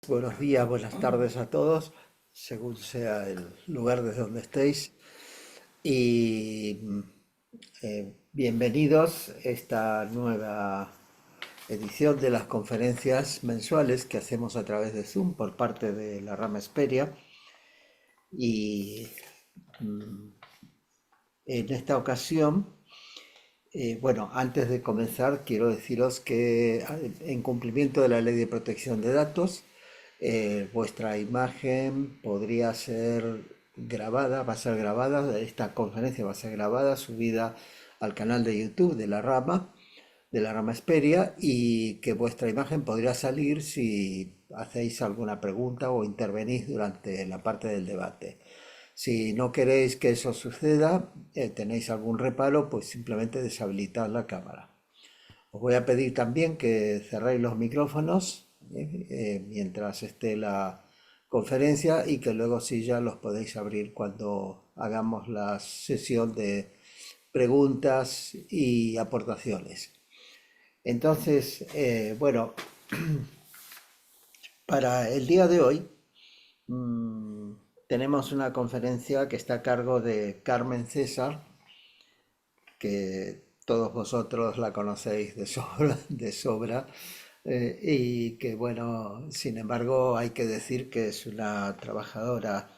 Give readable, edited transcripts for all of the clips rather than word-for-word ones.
Buenos días, buenas tardes a todos, según sea el lugar desde donde estéis. Y bienvenidos a esta nueva edición de las conferencias mensuales que hacemos a través de Zoom por parte de la rama Esperia. Y en esta ocasión, bueno, antes de comenzar, quiero deciros que en cumplimiento de la Ley de Protección de Datos, vuestra imagen podría ser grabada, va a ser grabada, esta conferencia va a ser grabada, subida al canal de YouTube de la rama Esperia, y que vuestra imagen podría salir si hacéis alguna pregunta o intervenís durante la parte del debate. Si no queréis que eso suceda, tenéis algún reparo, pues simplemente deshabilitad la cámara. Os voy a pedir también que cerréis los micrófonos mientras esté la conferencia y que luego sí ya los podéis abrir cuando hagamos la sesión de preguntas y aportaciones. Entonces, bueno, para el día de hoy tenemos una conferencia que está a cargo de Carmen César, que todos vosotros la conocéis de sobra, y que bueno, sin embargo hay que decir que es una trabajadora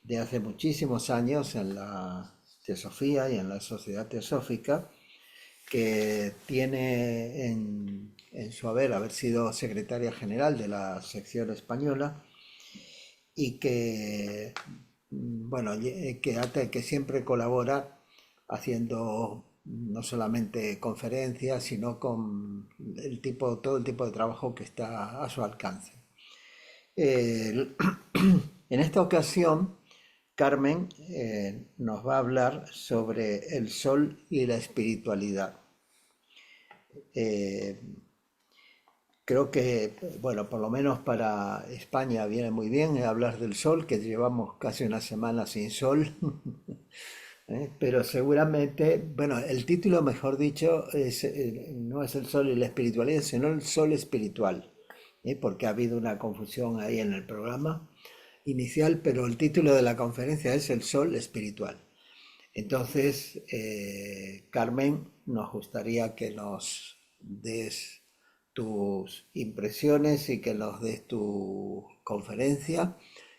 de hace muchísimos años en la teosofía y en la sociedad teosófica, que tiene en su haber sido secretaria general de la sección española y que, bueno, que siempre colabora haciendo no solamente conferencias, sino con todo el tipo de trabajo que está a su alcance. Eh, en esta ocasión, Carmen nos va a hablar sobre el sol y la espiritualidad. Eh, Creo que, bueno, por lo menos para España viene muy bien hablar del sol, que llevamos casi una semana sin sol. Pero seguramente, bueno, el título, mejor dicho, no es el sol y la espiritualidad, sino el sol espiritual, porque ha habido una confusión ahí en el programa inicial, pero el título de la conferencia es el sol espiritual. Entonces, Carmen, nos gustaría que nos des tus impresiones y que nos des tu conferencia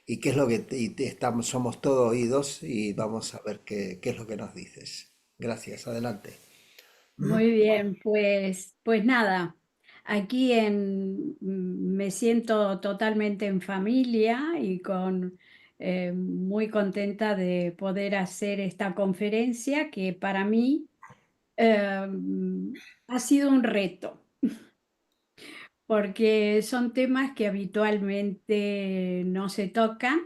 y qué es lo que estamos, somos todo oídos y vamos a ver qué es lo que nos dices. Gracias, adelante. Muy bien, pues nada, me siento totalmente en familia y muy contenta de poder hacer esta conferencia que para mí eh, ha sido un reto, porque son temas que habitualmente no se tocan.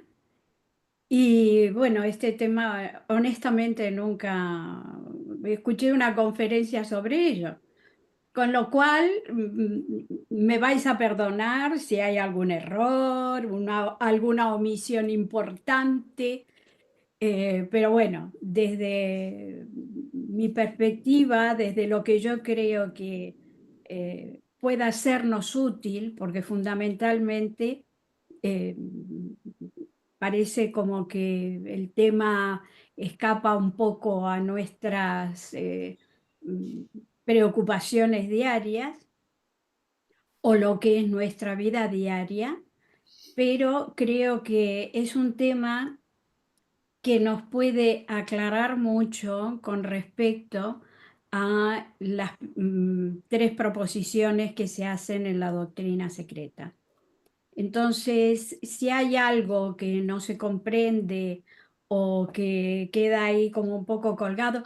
Y bueno, este tema honestamente nunca escuché una conferencia sobre ello. Con lo cual, me vais a perdonar si hay algún error, alguna omisión importante, pero bueno, desde mi perspectiva, desde lo que yo creo que pueda sernos útil, porque fundamentalmente eh, parece como que el tema escapa un poco a nuestras mm, preocupaciones diarias o lo que es nuestra vida diaria, pero creo que es un tema que nos puede aclarar mucho con respecto a las tres proposiciones que se hacen en la doctrina secreta. Entonces, si hay algo que no se comprende o que queda ahí como un poco colgado,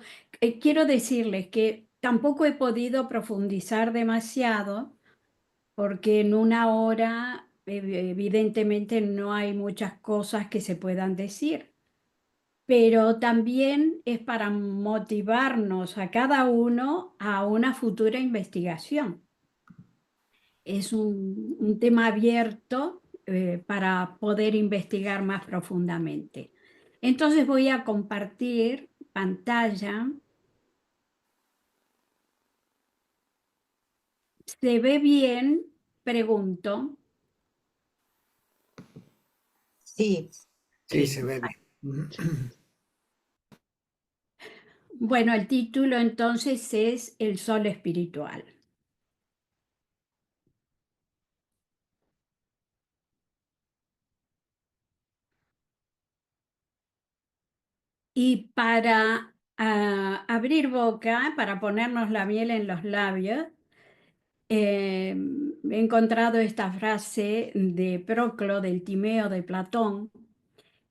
quiero decirles que tampoco he podido profundizar demasiado porque en una hora evidentemente no hay muchas cosas que se puedan decir, pero también es para motivarnos a cada uno a una futura investigación. Es un tema abierto para poder investigar más profundamente. Entonces voy a compartir pantalla. ¿Se ve bien? Pregunto. Sí, Sí, se ve bien. Bueno, el título entonces es El Sol Espiritual. Y para abrir boca, para ponernos la miel en los labios, he encontrado esta frase de Proclo, del Timeo de Platón,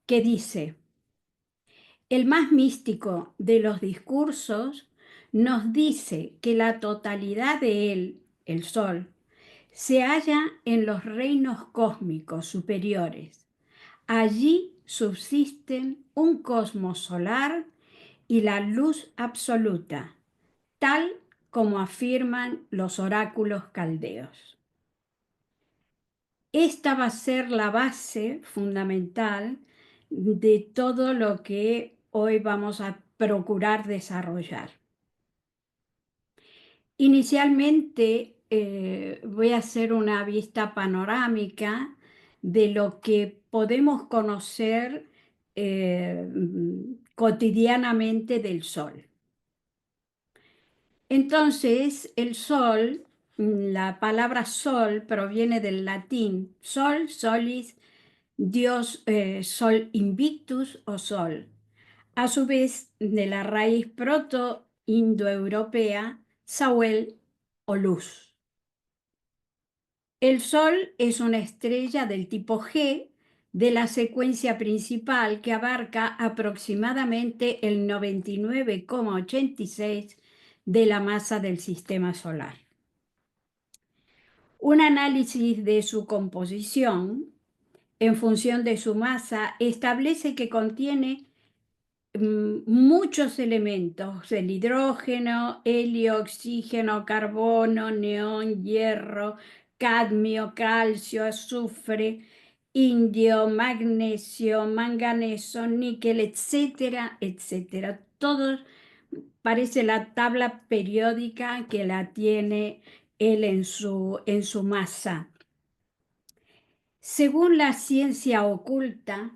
que dice: el más místico de los discursos nos dice que la totalidad de él, el Sol, se halla en los reinos cósmicos superiores. Allí subsisten un cosmos solar y la luz absoluta, tal como afirman los oráculos caldeos. Esta va a ser la base fundamental de todo lo que hoy vamos a procurar desarrollar. Inicialmente voy a hacer una vista panorámica de lo que podemos conocer cotidianamente del Sol. Entonces, el Sol, la palabra Sol proviene del latín Sol, Solis, Dios, Sol Invictus o Sol, a su vez de la raíz proto-indoeuropea Sawel o luz. El Sol es una estrella del tipo G de la secuencia principal que abarca aproximadamente el 99,86 de la masa del sistema solar. Un análisis de su composición en función de su masa establece que contiene muchos elementos: el hidrógeno, helio, oxígeno, carbono, neón, hierro, cadmio, calcio, azufre, indio, magnesio, manganeso, níquel, etcétera, etcétera. Todo parece la tabla periódica que la tiene él en su masa. Según la ciencia oculta,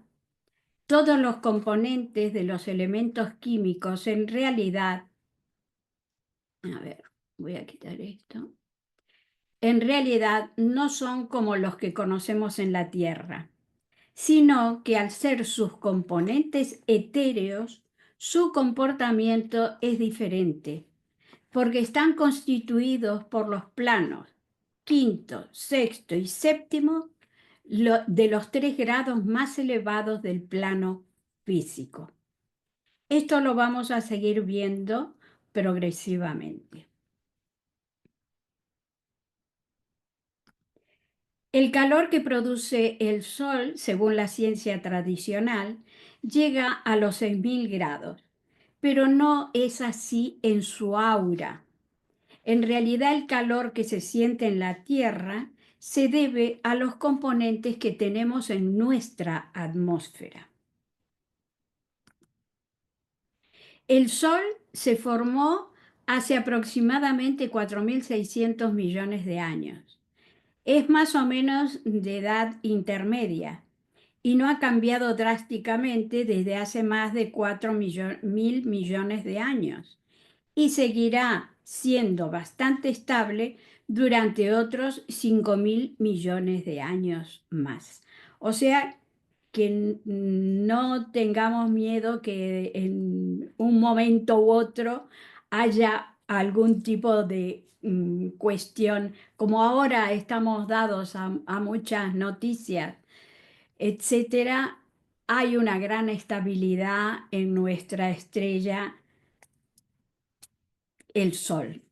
todos los componentes de los elementos químicos en realidad, a ver, voy a quitar esto, en realidad no son como los que conocemos en la Tierra, sino que al ser sus componentes etéreos, su comportamiento es diferente, porque están constituidos por los planos quinto, sexto y séptimo de los 3 grados más elevados del plano físico. Esto lo vamos a seguir viendo progresivamente. El calor que produce el Sol, según la ciencia tradicional, llega a los 6000 grados, pero no es así en su aura. En realidad, el calor que se siente en la Tierra se debe a los componentes que tenemos en nuestra atmósfera. El Sol se formó hace aproximadamente 4.600 millones de años. Es más o menos de edad intermedia y no ha cambiado drásticamente desde hace más de 4.000 millones de años, y seguirá siendo bastante estable durante otros 5.000 millones de años más. O sea, que no tengamos miedo que en un momento u otro haya algún tipo de cuestión, como ahora estamos dados a muchas noticias, etcétera. Hay una gran estabilidad en nuestra estrella, el Sol.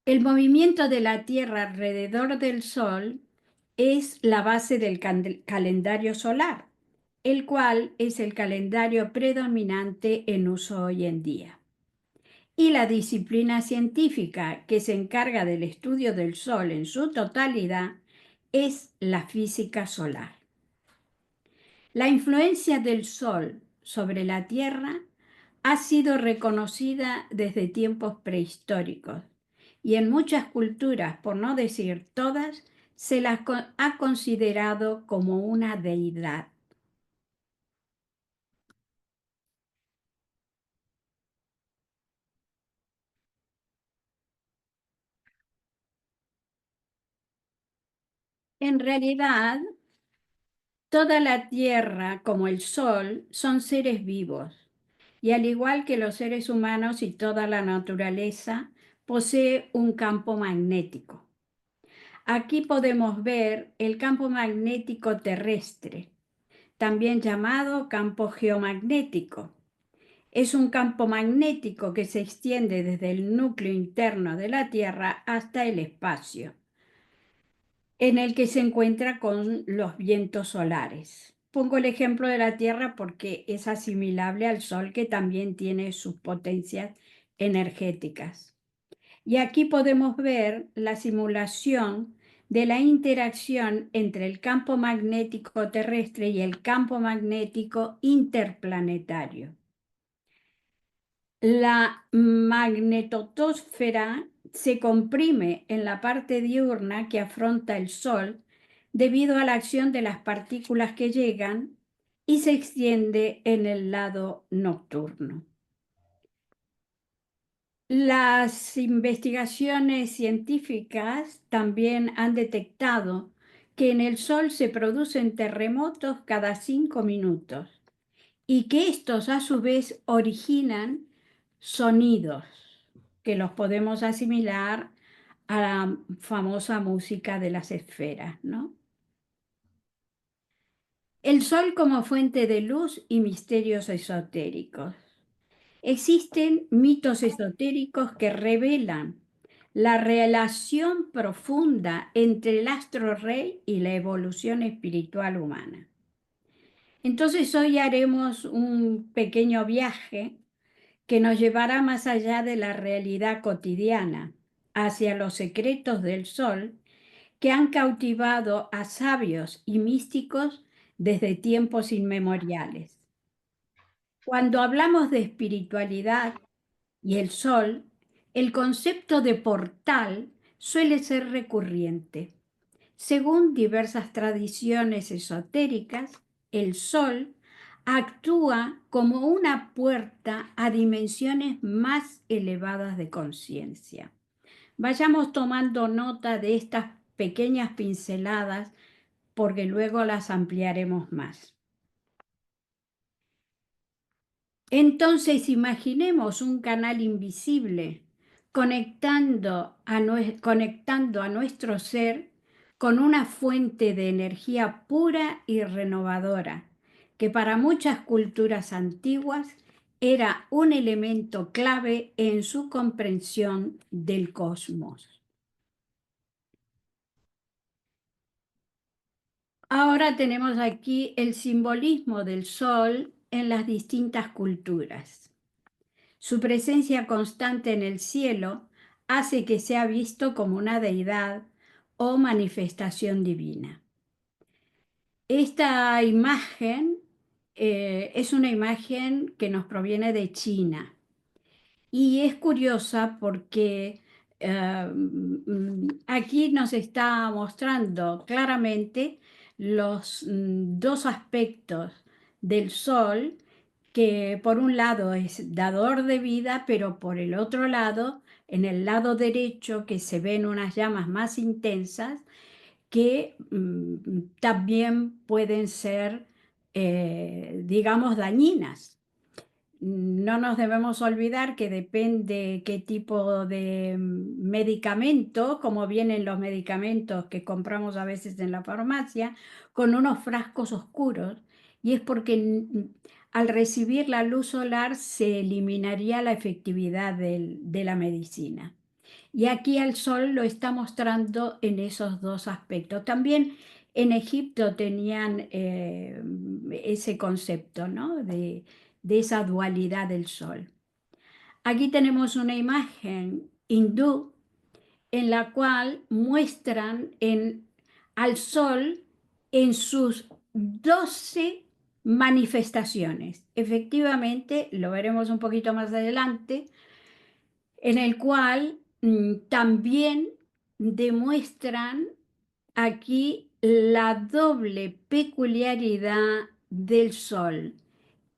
El movimiento de la Tierra alrededor del Sol es la base del calendario solar, el cual es el calendario predominante en uso hoy en día. Y la disciplina científica que se encarga del estudio del Sol en su totalidad es la física solar. La influencia del Sol sobre la Tierra ha sido reconocida desde tiempos prehistóricos, y en muchas culturas, por no decir todas, se la ha considerado como una deidad. En realidad, toda la Tierra, como el Sol, son seres vivos, y al igual que los seres humanos y toda la naturaleza, posee un campo magnético. Aquí podemos ver el campo magnético terrestre, también llamado campo geomagnético. Es un campo magnético que se extiende desde el núcleo interno de la Tierra hasta el espacio, en el que se encuentra con los vientos solares. Pongo el ejemplo de la Tierra porque es asimilable al Sol, que también tiene sus potencias energéticas. Y aquí podemos ver la simulación de la interacción entre el campo magnético terrestre y el campo magnético interplanetario. La magnetosfera se comprime en la parte diurna que afronta el Sol debido a la acción de las partículas que llegan y se extiende en el lado nocturno. Las investigaciones científicas también han detectado que en el Sol se producen terremotos cada 5 minutos y que estos a su vez originan sonidos que los podemos asimilar a la famosa música de las esferas, ¿no? El Sol como fuente de luz y misterios esotéricos. Existen mitos esotéricos que revelan la relación profunda entre el astro rey y la evolución espiritual humana. Entonces hoy haremos un pequeño viaje que nos llevará más allá de la realidad cotidiana, hacia los secretos del Sol que han cautivado a sabios y místicos desde tiempos inmemoriales. Cuando hablamos de espiritualidad y el Sol, el concepto de portal suele ser recurrente. Según diversas tradiciones esotéricas, el Sol actúa como una puerta a dimensiones más elevadas de conciencia. Vayamos tomando nota de estas pequeñas pinceladas porque luego las ampliaremos más. Entonces imaginemos un canal invisible conectando a nuestro ser con una fuente de energía pura y renovadora, que para muchas culturas antiguas era un elemento clave en su comprensión del cosmos. Ahora tenemos aquí el simbolismo del sol en las distintas culturas. Su presencia constante en el cielo hace que sea visto como una deidad o manifestación divina. Esta imagen es una imagen que nos proviene de China y es curiosa porque aquí nos está mostrando claramente los dos aspectos del sol, que por un lado es dador de vida, pero por el otro lado, en el lado derecho, que se ven unas llamas más intensas, que también pueden ser, digamos, dañinas. No nos debemos olvidar que depende qué tipo de medicamento, como vienen los medicamentos que compramos a veces en la farmacia, con unos frascos oscuros, y es porque al recibir la luz solar se eliminaría la efectividad de la medicina. Y aquí el sol lo está mostrando en esos dos aspectos. También en Egipto tenían ese concepto, ¿no? De esa dualidad del sol. Aquí tenemos una imagen hindú en la cual muestran al sol en sus 12 manifestaciones. Efectivamente, lo veremos un poquito más adelante, en el cual también demuestran aquí la doble peculiaridad del sol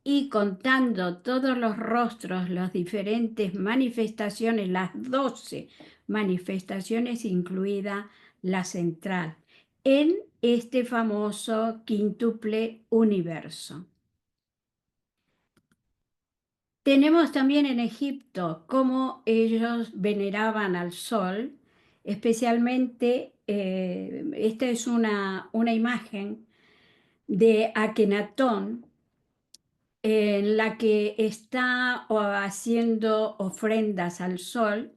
y contando todos los rostros, las diferentes manifestaciones, las 12 manifestaciones, incluida la central, en este famoso quíntuple universo. Tenemos también en Egipto cómo ellos veneraban al sol, especialmente, esta es una imagen de Akenatón, en la que está haciendo ofrendas al sol,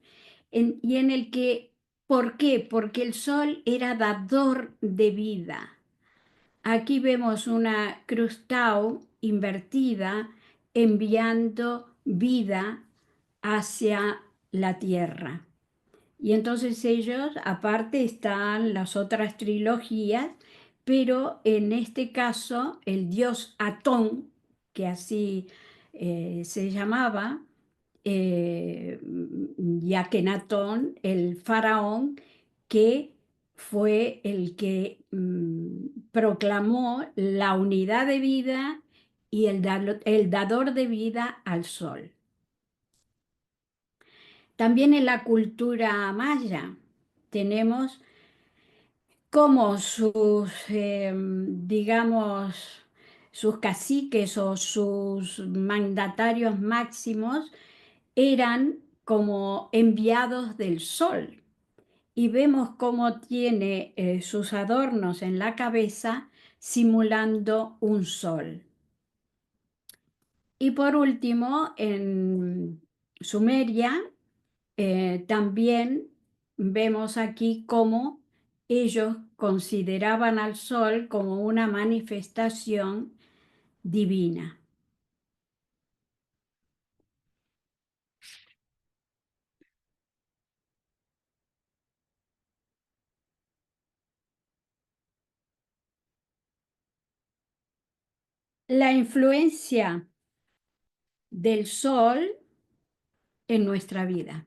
y en el que, ¿por qué? Porque el sol era dador de vida. Aquí vemos una cruz tau invertida enviando vida hacia la tierra. Y entonces ellos, aparte están las otras trilogías, pero en este caso el dios Atón, que así se llamaba, y Akenatón, el faraón, que fue el que proclamó la unidad de vida y el dador de vida al sol. También en la cultura maya tenemos como sus, digamos, sus caciques o sus mandatarios máximos eran como enviados del sol. Y vemos cómo tiene sus adornos en la cabeza simulando un sol. Y por último, en Sumeria, también vemos aquí cómo ellos consideraban al sol como una manifestación divina. La influencia del sol en nuestra vida.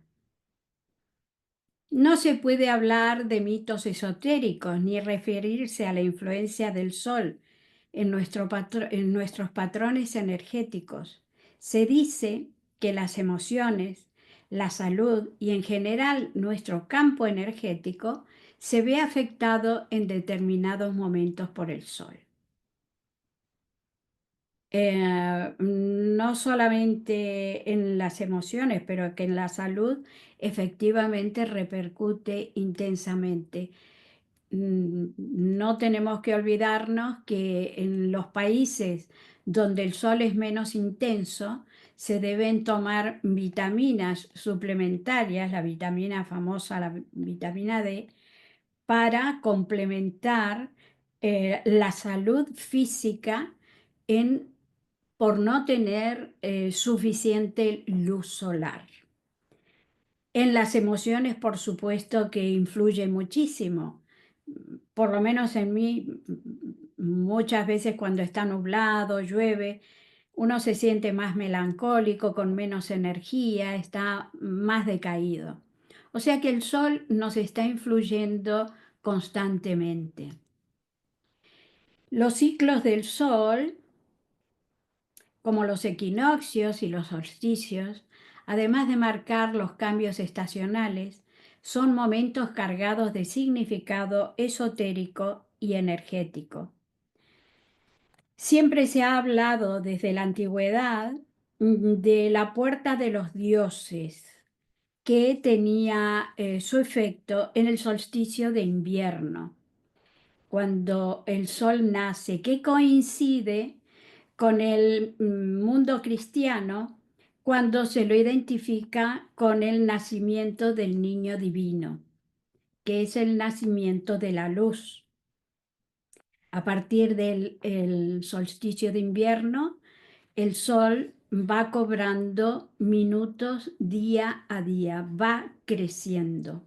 No se puede hablar de mitos esotéricos ni referirse a la influencia del sol en nuestros patrones energéticos. Se dice que las emociones, la salud y en general nuestro campo energético se ve afectado en determinados momentos por el sol. No solamente en las emociones, pero que en la salud efectivamente repercute intensamente. No tenemos que olvidarnos que en los países donde el sol es menos intenso, se deben tomar vitaminas suplementarias, la vitamina famosa, la vitamina D, para complementar la salud física por no tener suficiente luz solar. En las emociones, por supuesto, que influye muchísimo. Por lo menos en mí, muchas veces cuando está nublado, llueve, uno se siente más melancólico, con menos energía, está más decaído. O sea que el sol nos está influyendo constantemente. Los ciclos del sol, como los equinoccios y los solsticios, además de marcar los cambios estacionales, son momentos cargados de significado esotérico y energético. Siempre se ha hablado desde la antigüedad de la puerta de los dioses, que tenía su efecto en el solsticio de invierno, cuando el sol nace, que coincide con el mundo cristiano cuando se lo identifica con el nacimiento del niño divino, que es el nacimiento de la luz. A partir del solsticio de invierno, el sol va cobrando minutos día a día, va creciendo.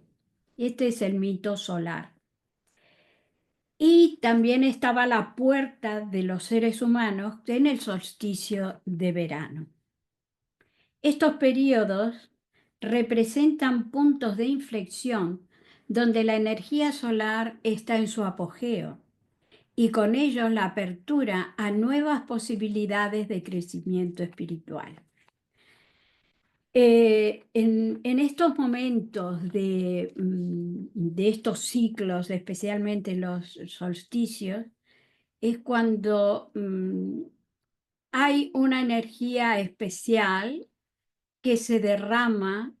Este es el mito solar. Y también estaba la puerta de los seres humanos en el solsticio de verano. Estos periodos representan puntos de inflexión donde la energía solar está en su apogeo y con ello la apertura a nuevas posibilidades de crecimiento espiritual. En estos momentos de estos ciclos, especialmente los solsticios, es cuando hay una energía especial que se derrama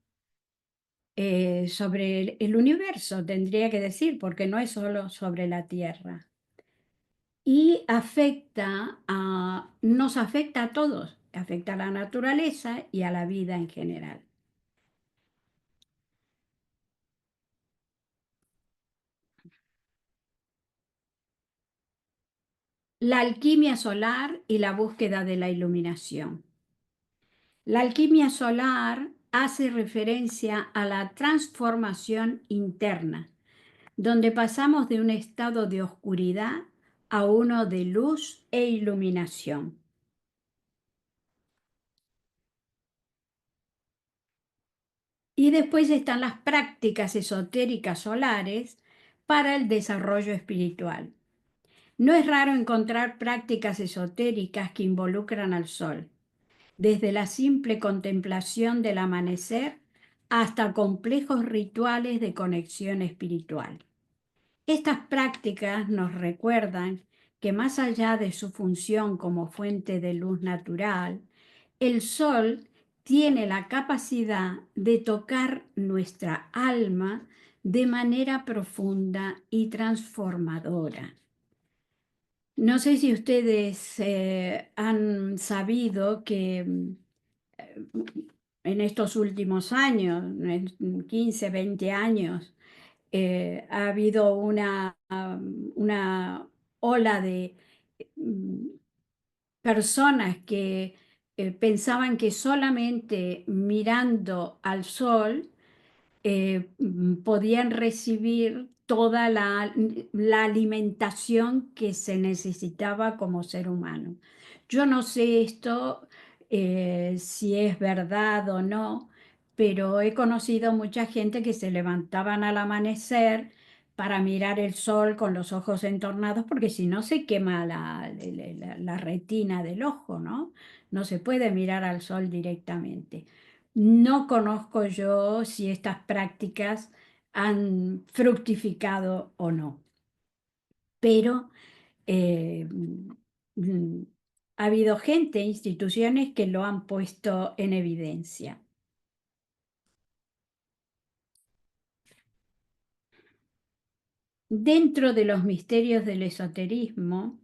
sobre el universo, tendría que decir, porque no es solo sobre la Tierra. Y nos afecta a todos, afecta a la naturaleza y a la vida en general. La alquimia solar y la búsqueda de la iluminación. La alquimia solar hace referencia a la transformación interna, donde pasamos de un estado de oscuridad a uno de luz e iluminación. Y después están las prácticas esotéricas solares para el desarrollo espiritual. No es raro encontrar prácticas esotéricas que involucran al sol, desde la simple contemplación del amanecer hasta complejos rituales de conexión espiritual. Estas prácticas nos recuerdan que más allá de su función como fuente de luz natural, el sol tiene la capacidad de tocar nuestra alma de manera profunda y transformadora. No sé si ustedes han sabido que en estos últimos años, en 15, 20 años, ha habido una ola de mm, personas que pensaban que solamente mirando al sol podían recibir toda la alimentación que se necesitaba como ser humano. Yo no sé esto si es verdad o no, pero he conocido mucha gente que se levantaban al amanecer para mirar el sol con los ojos entornados, porque si no se quema la retina del ojo, ¿no? No se puede mirar al sol directamente. No conozco yo si estas prácticas han fructificado o no, pero eh, mm, ha habido gente, instituciones que lo han puesto en evidencia. Dentro de los misterios del esoterismo,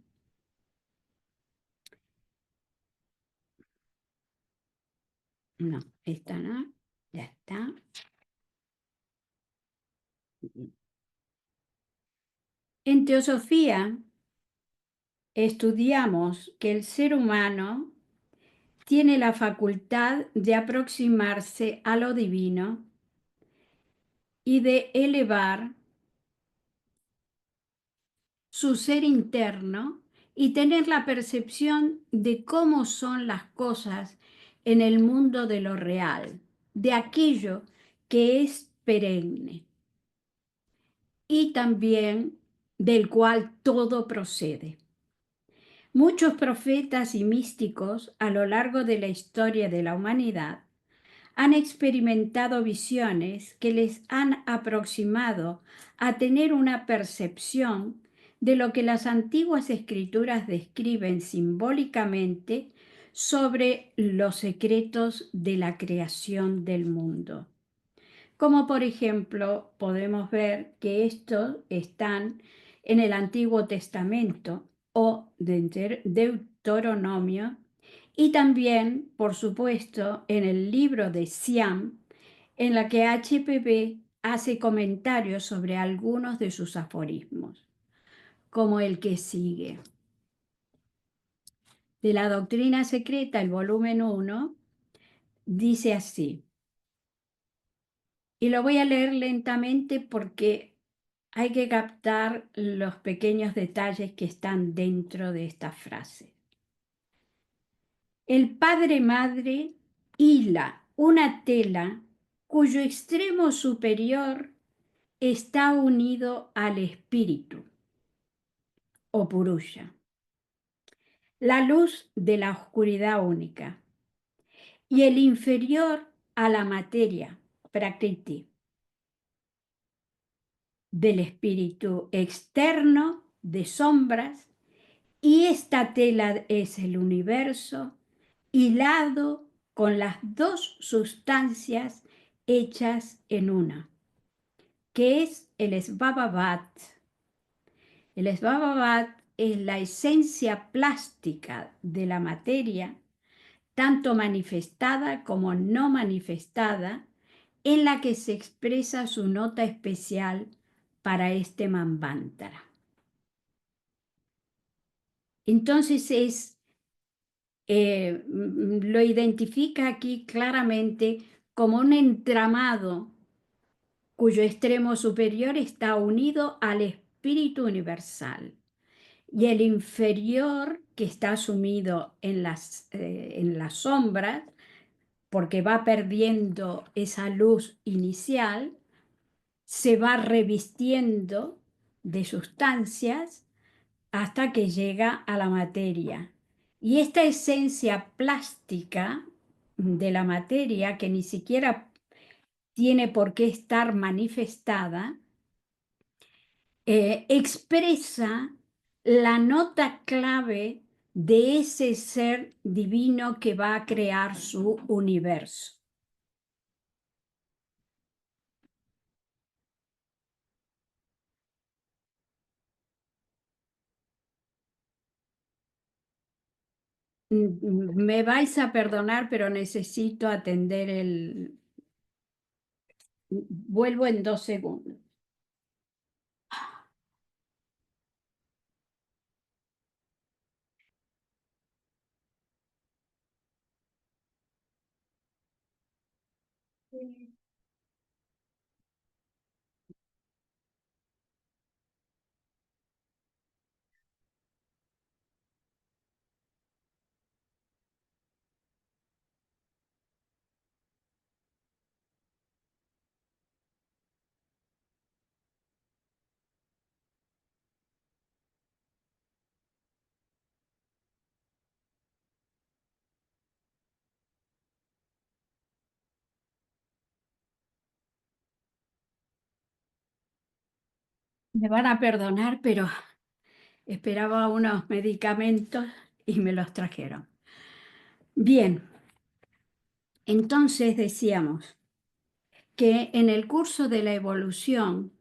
no, esta no, ya está. En teosofía estudiamos que el ser humano tiene la facultad de aproximarse a lo divino y de elevar su ser interno y tener la percepción de cómo son las cosas en el mundo de lo real, de aquello que es perenne y también del cual todo procede. Muchos profetas y místicos a lo largo de la historia de la humanidad han experimentado visiones que les han aproximado a tener una percepción de lo que las antiguas escrituras describen simbólicamente sobre los secretos de la creación del mundo. Como por ejemplo, podemos ver que estos están en el Antiguo Testamento o de Deuteronomio y también, por supuesto, en el libro de Siam, en la que HPB hace comentarios sobre algunos de sus aforismos, como el que sigue. De la Doctrina Secreta, el volumen 1, dice así, y lo voy a leer lentamente porque hay que captar los pequeños detalles que están dentro de esta frase. El padre-madre hila una tela cuyo extremo superior está unido al espíritu o purusha, la luz de la oscuridad única, y el inferior a la materia, prakriti, del espíritu externo de sombras, y esta tela es el universo hilado con las dos sustancias hechas en una, que es el Svabhavat. El Svabhavat es la esencia plástica de la materia, tanto manifestada como no manifestada, en la que se expresa su nota especial para este Manvantara. Entonces lo identifica aquí claramente como un entramado cuyo extremo superior está unido al espíritu universal y el inferior, que está sumido en las sombras, porque va perdiendo esa luz inicial, se va revistiendo de sustancias hasta que llega a la materia. Y esta esencia plástica de la materia, que ni siquiera tiene por qué estar manifestada, expresa la nota clave de ese ser divino que va a crear su universo. Me vais a perdonar, pero necesito atender el... Vuelvo en 2 segundos. Me van a perdonar, pero esperaba unos medicamentos y me los trajeron. Bien, entonces decíamos que en el curso de la evolución,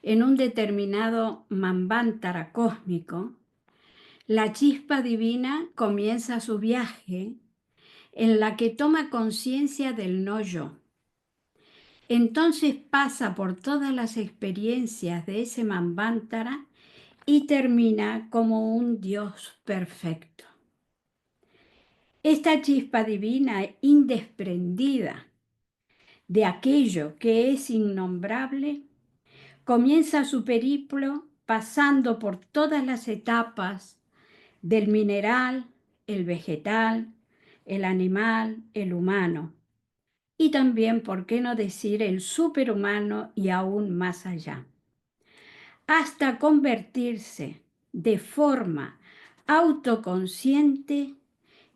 en un determinado manvantara cósmico, la chispa divina comienza su viaje en la que toma conciencia del no yo. Entonces pasa por todas las experiencias de ese manvantara y termina como un Dios perfecto. Esta chispa divina indesprendida de aquello que es innombrable comienza su periplo pasando por todas las etapas del mineral, el vegetal, el animal, el humano, y también, por qué no decir, el superhumano y aún más allá, hasta convertirse de forma autoconsciente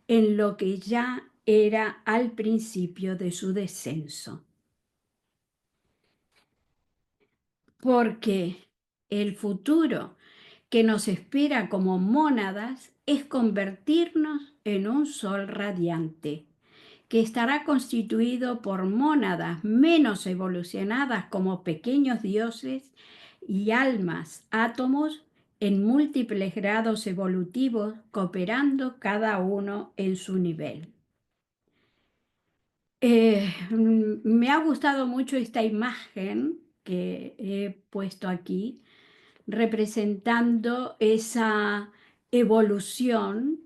en lo que ya era al principio de su descenso. Porque el futuro que nos espera como mónadas es convertirnos en un sol radiante, que estará constituido por mónadas menos evolucionadas como pequeños dioses y almas, átomos en múltiples grados evolutivos, cooperando cada uno en su nivel. Me ha gustado mucho esta imagen que he puesto aquí, representando esa evolución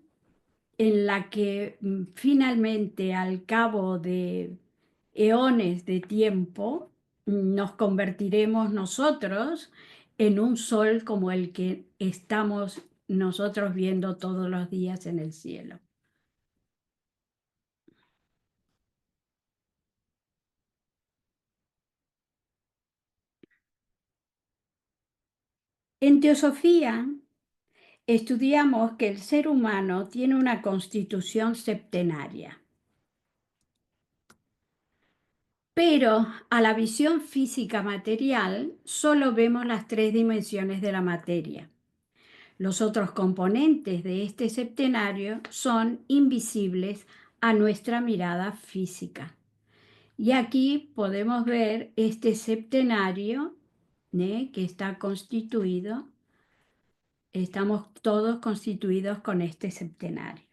en la que finalmente, al cabo de eones de tiempo, nos convertiremos nosotros en un sol como el que estamos nosotros viendo todos los días en el cielo. En teosofía estudiamos que el ser humano tiene una constitución septenaria, pero a la visión física material solo vemos las 3 dimensiones de la materia. Los otros componentes de este septenario son invisibles a nuestra mirada física. Y aquí podemos ver este septenario, que está constituido, estamos todos constituidos con este septenario.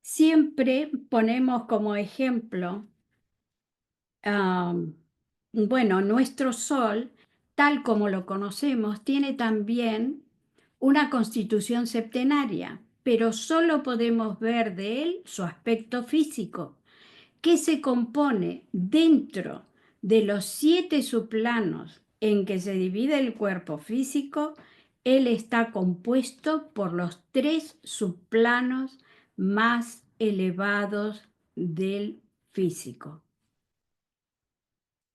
Siempre ponemos como ejemplo, bueno, nuestro Sol, tal como lo conocemos, tiene también una constitución septenaria, pero solo podemos ver de él su aspecto físico, que se compone dentro de los 7 subplanos en que se divide el cuerpo físico. Él está compuesto por los 3 subplanos más elevados del físico,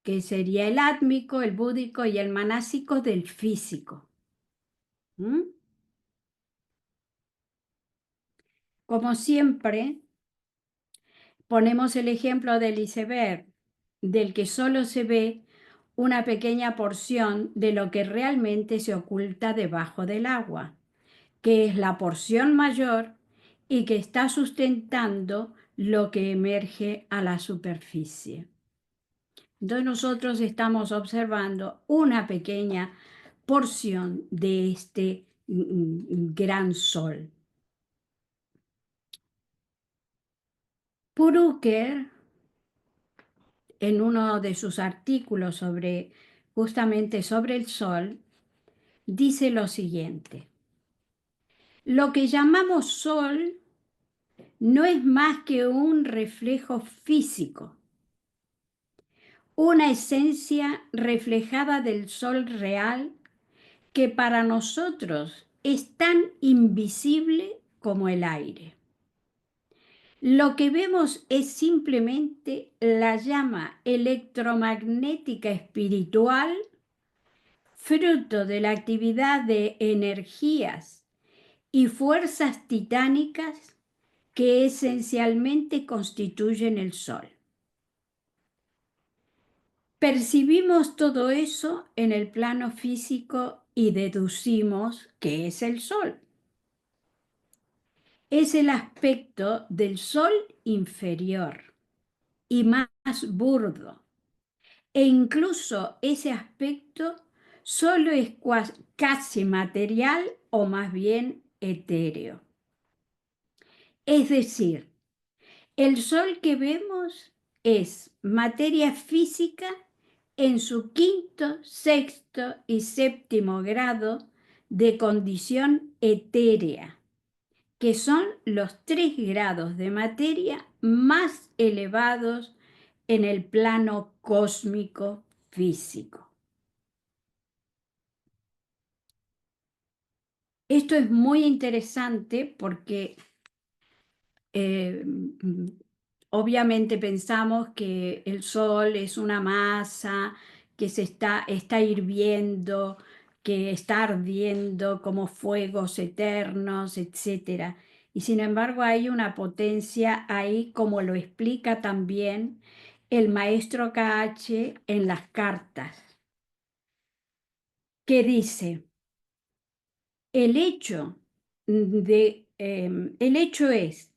que sería el átmico, el búdico y el manásico del físico. ¿Mm? Como siempre, ponemos el ejemplo del iceberg, del que solo se ve una pequeña porción de lo que realmente se oculta debajo del agua, que es la porción mayor y que está sustentando lo que emerge a la superficie. Entonces nosotros estamos observando una pequeña porción de este gran sol. Purucker, en uno de sus artículos justamente sobre el sol, dice lo siguiente: lo que llamamos sol no es más que un reflejo físico, una esencia reflejada del sol real que para nosotros es tan invisible como el aire. Lo que vemos es simplemente la llama electromagnética espiritual, fruto de la actividad de energías y fuerzas titánicas que esencialmente constituyen el Sol. Percibimos todo eso en el plano físico y deducimos que es el Sol. Es el aspecto del Sol inferior y más burdo, e incluso ese aspecto solo es casi material o más bien etéreo. Es decir, el Sol que vemos es materia física en su quinto, sexto y séptimo grado de condición etérea, que son los 3 grados de materia más elevados en el plano cósmico físico. Esto es muy interesante porque obviamente pensamos que el Sol es una masa que está hirviendo, que está ardiendo como fuegos eternos, etc. Y sin embargo hay una potencia ahí, como lo explica también el maestro KH en las cartas, que dice: el hecho el hecho es,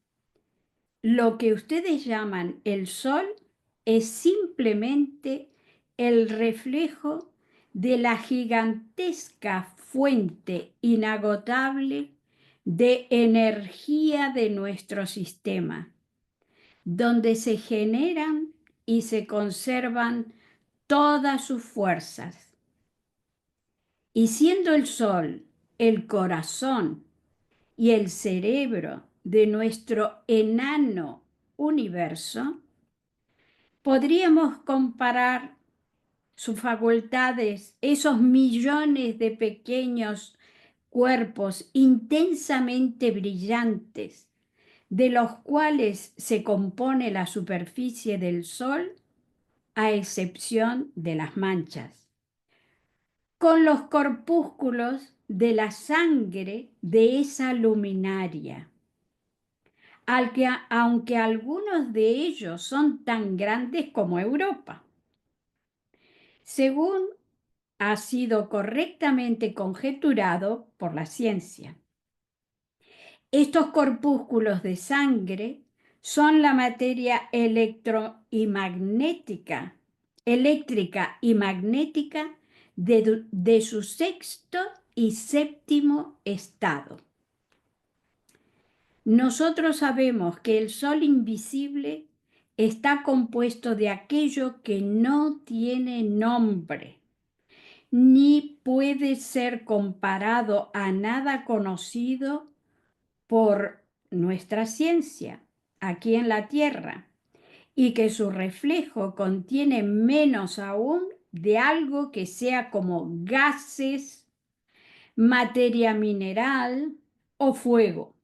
lo que ustedes llaman el sol es simplemente el reflejo de la gigantesca fuente inagotable de energía de nuestro sistema, donde se generan y se conservan todas sus fuerzas. Y siendo el sol el corazón y el cerebro de nuestro enano universo, podríamos comparar sus facultades, esos millones de pequeños cuerpos intensamente brillantes, de los cuales se compone la superficie del Sol, a excepción de las manchas, con los corpúsculos de la sangre de esa luminaria, aunque algunos de ellos son tan grandes como Europa. Según ha sido correctamente conjeturado por la ciencia. Estos corpúsculos de sangre son la materia eléctrica y magnética de su sexto y séptimo estado. Nosotros sabemos que el Sol invisible está compuesto de aquello que no tiene nombre, ni puede ser comparado a nada conocido por nuestra ciencia aquí en la Tierra, y que su reflejo contiene menos aún de algo que sea como gases, materia mineral o fuego.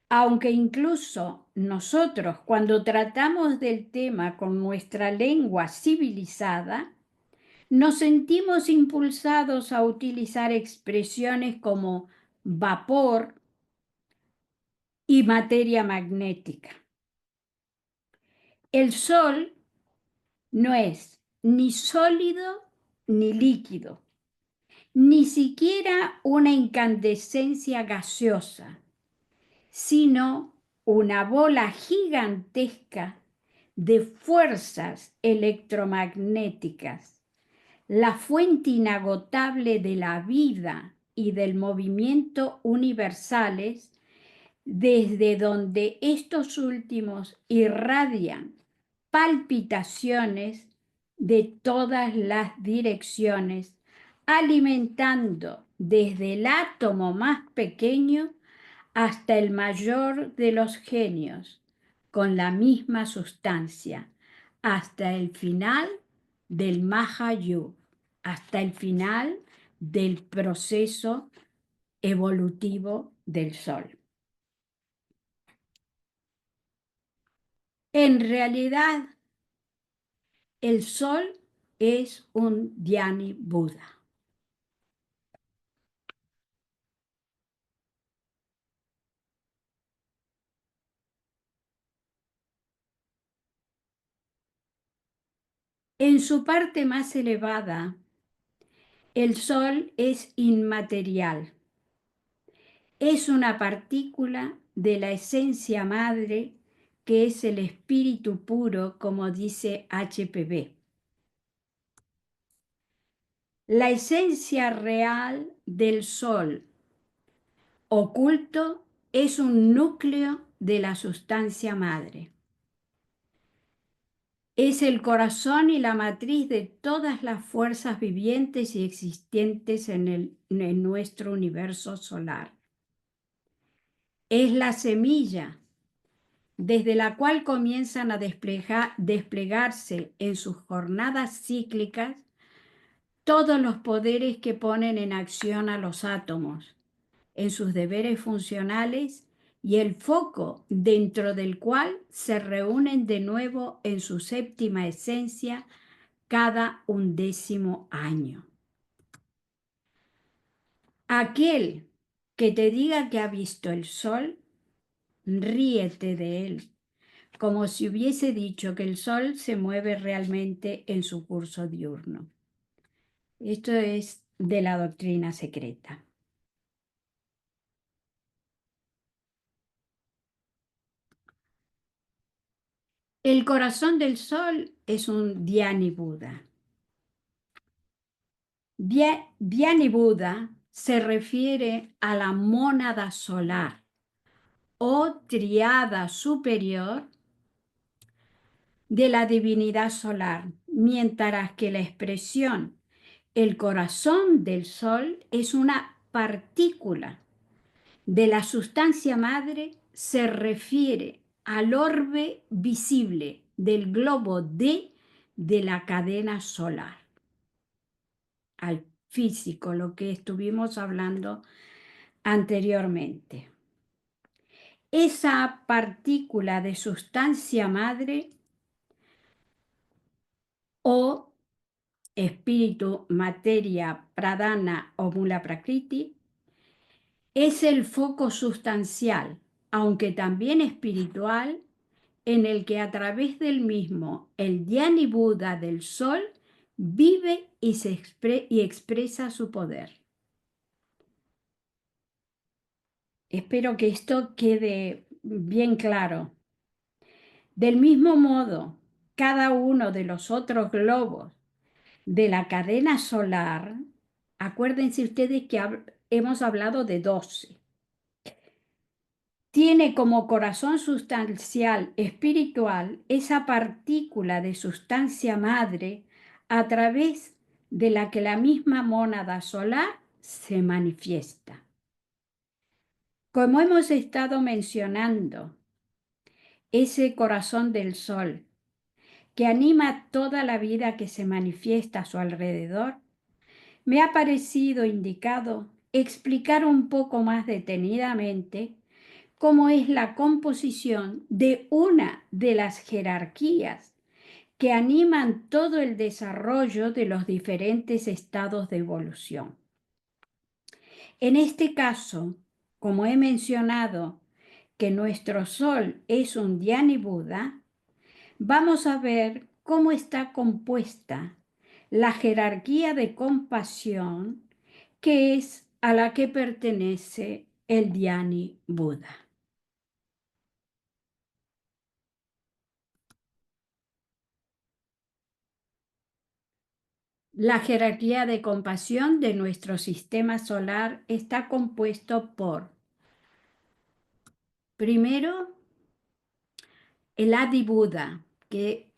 Aunque incluso nosotros, cuando tratamos del tema con nuestra lengua civilizada, nos sentimos impulsados a utilizar expresiones como vapor y materia magnética. El Sol no es ni sólido ni líquido, ni siquiera una incandescencia gaseosa, sino una bola gigantesca de fuerzas electromagnéticas, la fuente inagotable de la vida y del movimiento universales, desde donde estos últimos irradian palpitaciones de todas las direcciones, alimentando desde el átomo más pequeño hasta el mayor de los genios, con la misma sustancia, hasta el final del Mahayuga, hasta el final del proceso evolutivo del Sol. En realidad, el Sol es un Dhyani Buda. En su parte más elevada, el Sol es inmaterial. Es una partícula de la esencia madre que es el espíritu puro, como dice HPB. La esencia real del Sol oculto es un núcleo de la sustancia madre. Es el corazón y la matriz de todas las fuerzas vivientes y existentes en nuestro universo solar. Es la semilla desde la cual comienzan a desplegarse en sus jornadas cíclicas todos los poderes que ponen en acción a los átomos, en sus deberes funcionales y el foco dentro del cual se reúnen de nuevo en su séptima esencia cada 1/10 año. Aquel que te diga que ha visto el sol, ríete de él, como si hubiese dicho que el sol se mueve realmente en su curso diurno. Esto es de la doctrina secreta. El corazón del sol es un Dhyani Buda. Dhyani Buda se refiere a la mónada solar o triada superior de la divinidad solar, mientras que la expresión el corazón del sol es una partícula de la sustancia madre, se refiere al orbe visible del globo de la cadena solar, al físico, lo que estuvimos hablando anteriormente. Esa partícula de sustancia madre o espíritu, materia, pradana o mula prakriti, es el foco sustancial, aunque también espiritual, en el que a través del mismo el Dhyani Buda del Sol vive y expresa su poder. Espero que esto quede bien claro. Del mismo modo, cada uno de los otros globos de la cadena solar, acuérdense ustedes que hemos hablado de 12, tiene como corazón sustancial espiritual esa partícula de sustancia madre a través de la que la misma mónada solar se manifiesta. Como hemos estado mencionando, ese corazón del sol que anima toda la vida que se manifiesta a su alrededor, me ha parecido indicado explicar un poco más detenidamente cómo es la composición de una de las jerarquías que animan todo el desarrollo de los diferentes estados de evolución. En este caso, como he mencionado que nuestro Sol es un Dhyani Buda, vamos a ver cómo está compuesta la jerarquía de compasión que es a la que pertenece el Dhyani Buda. La jerarquía de compasión de nuestro sistema solar está compuesto por, primero, el Adi Buda, que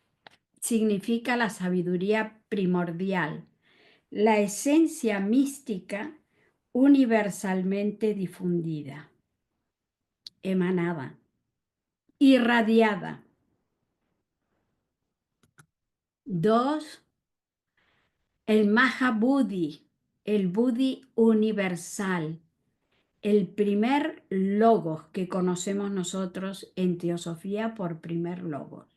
significa la sabiduría primordial, la esencia mística universalmente difundida, emanada, irradiada. Dos, el Mahabudhi, el Buddhi universal, el primer logos que conocemos nosotros en teosofía por primer logos.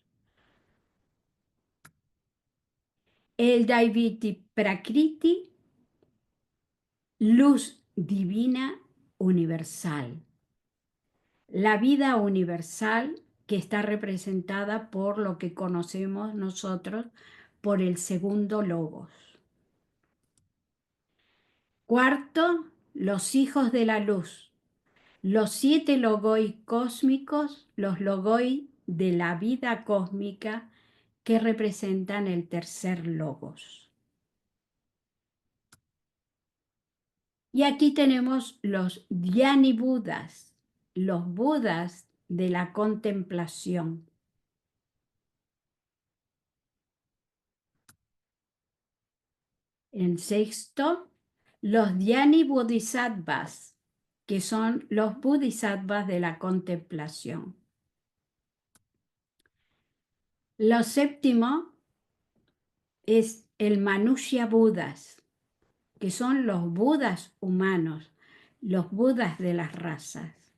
El Daiviti Prakriti, luz divina universal. La vida universal que está representada por lo que conocemos nosotros por el segundo logos. Cuarto, los hijos de la luz. Los 7 logoi cósmicos, los logoi de la vida cósmica que representan el tercer logos. Y aquí tenemos los Dhyani Budas, los Budas de la contemplación. En sexto, los Dhyani Bodhisattvas, que son los Bodhisattvas de la contemplación. Lo séptimo es el Manushya Budas, que son los Budas humanos, los Budas de las razas.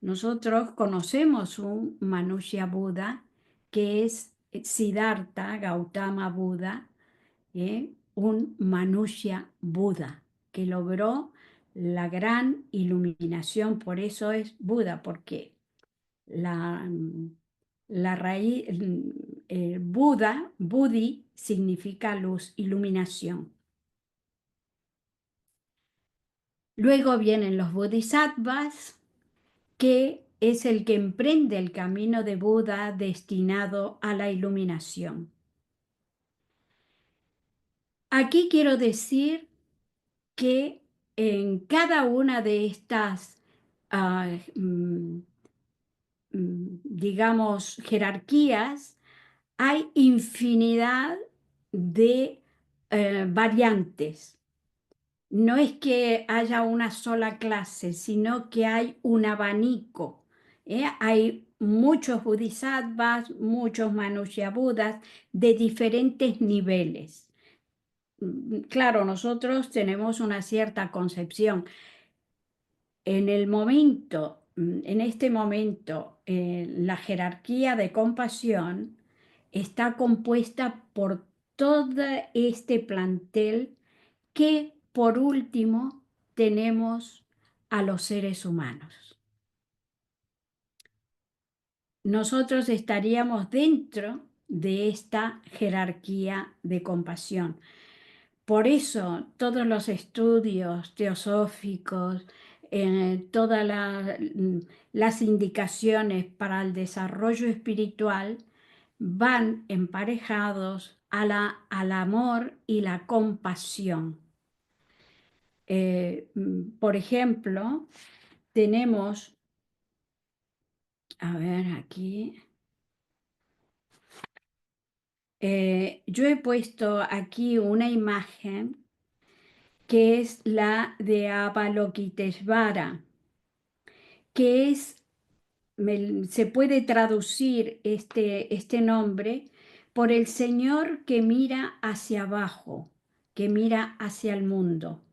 Nosotros conocemos un Manushya Buda que es Siddhartha Gautama Buda, un Manushya Buda que logró la gran iluminación, por eso es Buda, porque la raíz, Buda, Budi, significa luz, iluminación. Luego vienen los bodhisattvas, que es el que emprende el camino de Buda destinado a la iluminación. Aquí quiero decir que en cada una de estas, digamos, jerarquías, hay infinidad de variantes. No es que haya una sola clase, sino que hay un abanico. Hay muchos bodhisattvas, muchos Manushya Budas de diferentes niveles. Claro, nosotros tenemos una cierta concepción. En este momento, la jerarquía de compasión está compuesta por todo este plantel que por último tenemos a los seres humanos. Nosotros estaríamos dentro de esta jerarquía de compasión. Por eso todos los estudios teosóficos, todas las indicaciones para el desarrollo espiritual van emparejados al amor y la compasión. Por ejemplo, tenemos, a ver aquí, yo he puesto aquí una imagen que es la de Avalokiteshvara, que es, se puede traducir este nombre por el Señor que mira hacia abajo, que mira hacia el mundo,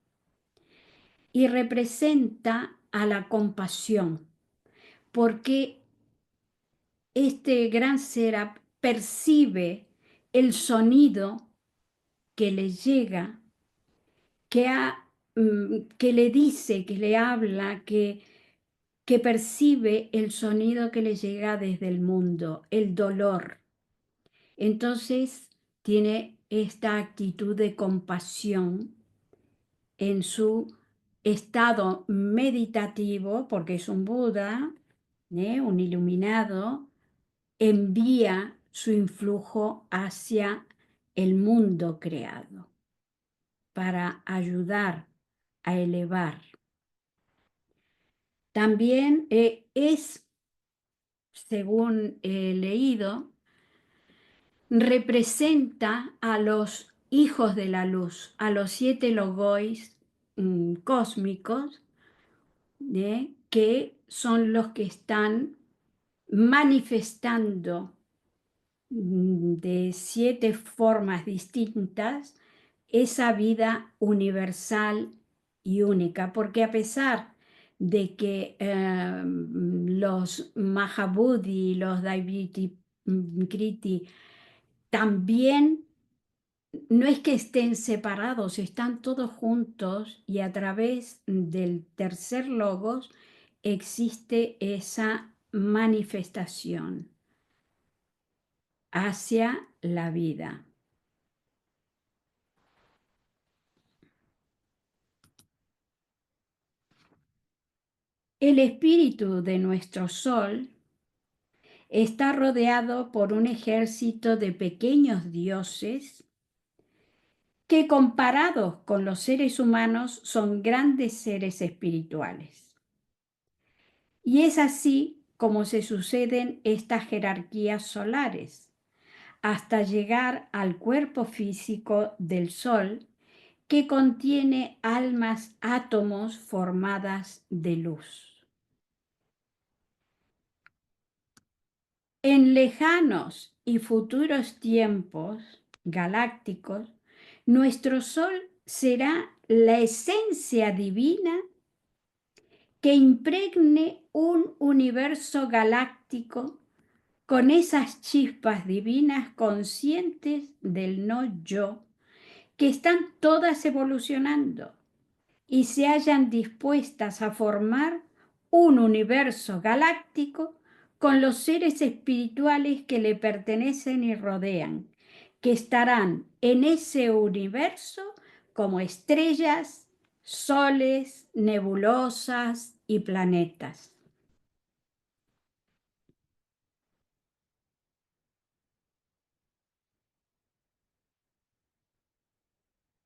y representa a la compasión, porque este gran ser percibe el sonido que le llega, que le dice, que le habla, que percibe el sonido que le llega desde el mundo, el dolor. Entonces tiene esta actitud de compasión en su estado meditativo, porque es un Buda, un iluminado, envía su influjo hacia el mundo creado para ayudar a elevar. También es, según he leído, representa a los hijos de la luz, a los 7 logois cósmicos, que son los que están manifestando de 7 formas distintas esa vida universal y única, porque a pesar de que los Mahabodhi y los Kriti también no es que estén separados, están todos juntos y a través del tercer logos existe esa manifestación hacia la vida. El espíritu de nuestro sol está rodeado por un ejército de pequeños dioses que comparados con los seres humanos son grandes seres espirituales. Y es así como se suceden estas jerarquías solares, hasta llegar al cuerpo físico del Sol, que contiene almas átomos formadas de luz. En lejanos y futuros tiempos galácticos, nuestro Sol será la esencia divina que impregne un universo galáctico con esas chispas divinas conscientes del no yo, que están todas evolucionando y se hallan dispuestas a formar un universo galáctico con los seres espirituales que le pertenecen y rodean, que estarán en ese universo como estrellas, soles, nebulosas y planetas.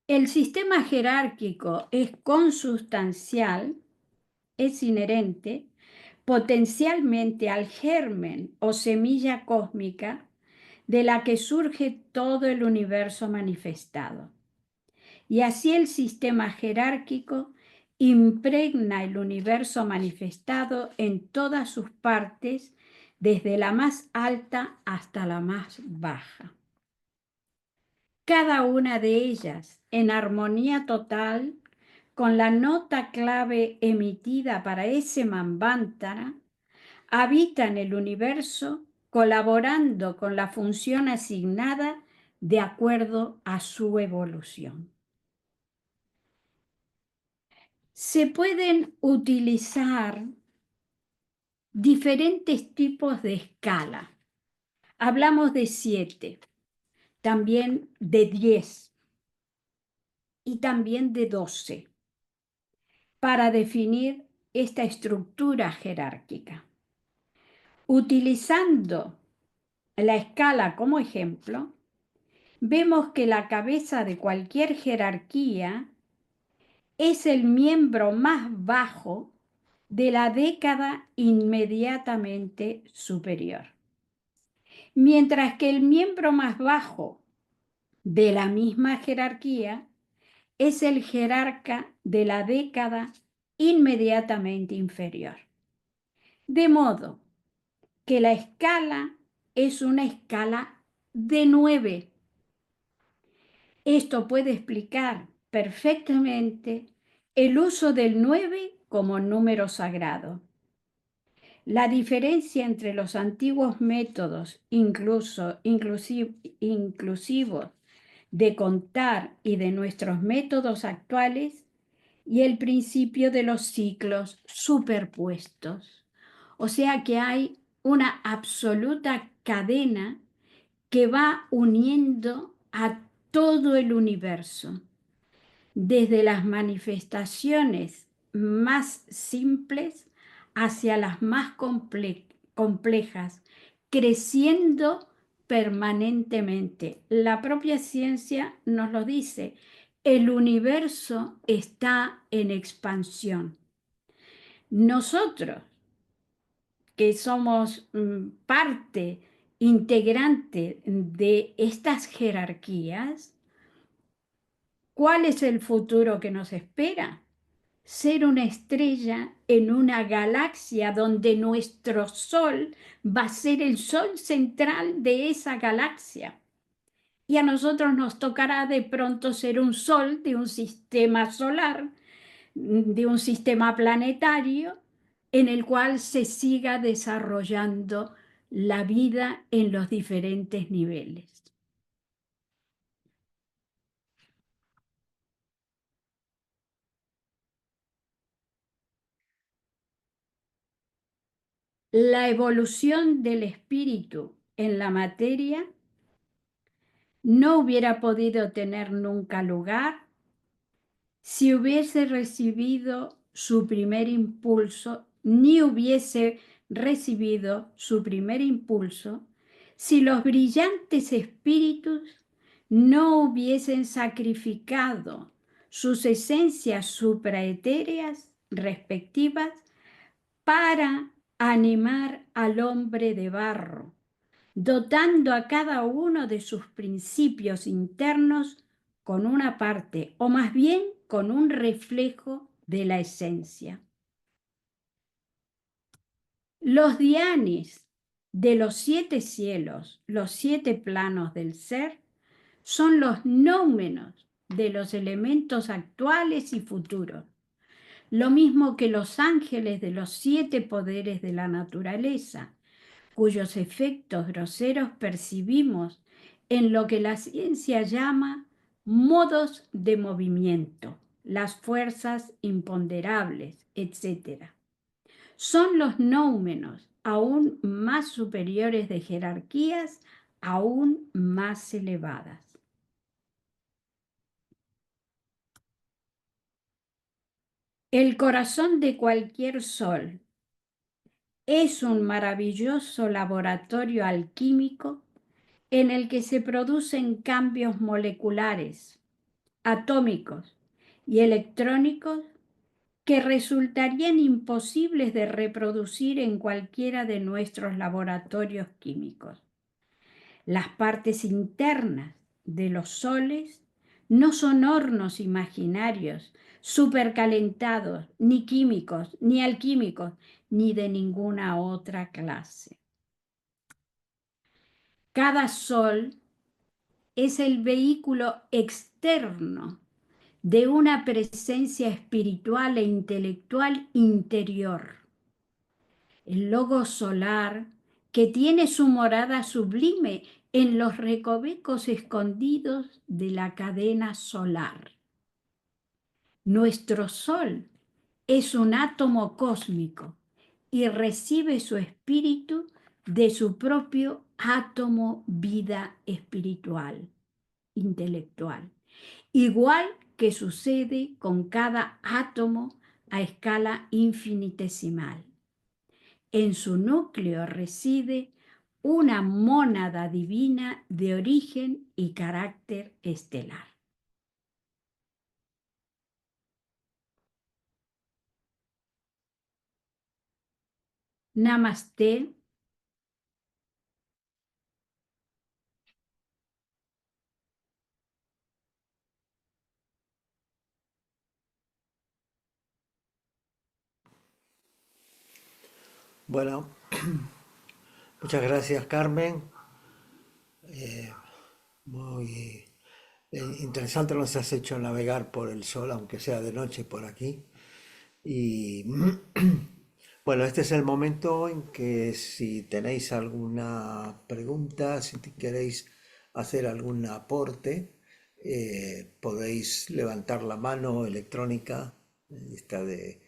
El sistema jerárquico es consustancial, es inherente, potencialmente al germen o semilla cósmica de la que surge todo el universo manifestado. Y así el sistema jerárquico impregna el universo manifestado en todas sus partes, desde la más alta hasta la más baja. Cada una de ellas en armonía total con la nota clave emitida para ese Manvantara, habita en el universo colaborando con la función asignada de acuerdo a su evolución. Se pueden utilizar diferentes tipos de escala. Hablamos de 7, también de 10 y también de 12 para definir esta estructura jerárquica. Utilizando la escala como ejemplo, vemos que la cabeza de cualquier jerarquía es el miembro más bajo de la década inmediatamente superior, mientras que el miembro más bajo de la misma jerarquía es el jerarca de la década inmediatamente inferior. De modo que la escala es una escala de 9. Esto puede explicar perfectamente el uso del 9 como número sagrado. La diferencia entre los antiguos métodos inclusivos de contar y de nuestros métodos actuales y el principio de los ciclos superpuestos. O sea que hay una absoluta cadena que va uniendo a todo el universo, desde las manifestaciones más simples hacia las más complejas, creciendo permanentemente. La propia ciencia nos lo dice, el universo está en expansión. Nosotros, que somos parte integrante de estas jerarquías, ¿cuál es el futuro que nos espera? Ser una estrella en una galaxia donde nuestro Sol va a ser el Sol central de esa galaxia. Y a nosotros nos tocará de pronto ser un Sol de un sistema solar, de un sistema planetario, en el cual se siga desarrollando la vida en los diferentes niveles. La evolución del espíritu en la materia no hubiera podido tener nunca lugar si hubiese recibido su primer impulso, ni hubiese recibido su primer impulso si los brillantes espíritus no hubiesen sacrificado sus esencias supraetéreas respectivas para animar al hombre de barro, dotando a cada uno de sus principios internos con una parte, o más bien con un reflejo de la esencia. Los dhyanis de los 7 cielos, los 7 planos del ser, son los nóumenos de los elementos actuales y futuros, lo mismo que los ángeles de los 7 poderes de la naturaleza, cuyos efectos groseros percibimos en lo que la ciencia llama modos de movimiento, las fuerzas imponderables, etc. Son los nóumenos aún más superiores de jerarquías aún más elevadas. El corazón de cualquier sol es un maravilloso laboratorio alquímico en el que se producen cambios moleculares, atómicos y electrónicos que resultarían imposibles de reproducir en cualquiera de nuestros laboratorios químicos. Las partes internas de los soles no son hornos imaginarios, supercalentados, ni químicos, ni alquímicos, ni de ninguna otra clase. Cada sol es el vehículo externo de una presencia espiritual e intelectual interior. El logo solar, que tiene su morada sublime en los recovecos escondidos de la cadena solar. Nuestro Sol es un átomo cósmico y recibe su espíritu de su propio átomo vida espiritual, intelectual, igual que sucede con cada átomo a escala infinitesimal. En su núcleo reside una mónada divina de origen y carácter estelar. Namaste. Bueno, muchas gracias, Carmen. Muy interesante nos has hecho navegar por el sol, aunque sea de noche por aquí. Y bueno, este es el momento en que si tenéis alguna pregunta, si queréis hacer algún aporte, podéis levantar la mano electrónica, esta de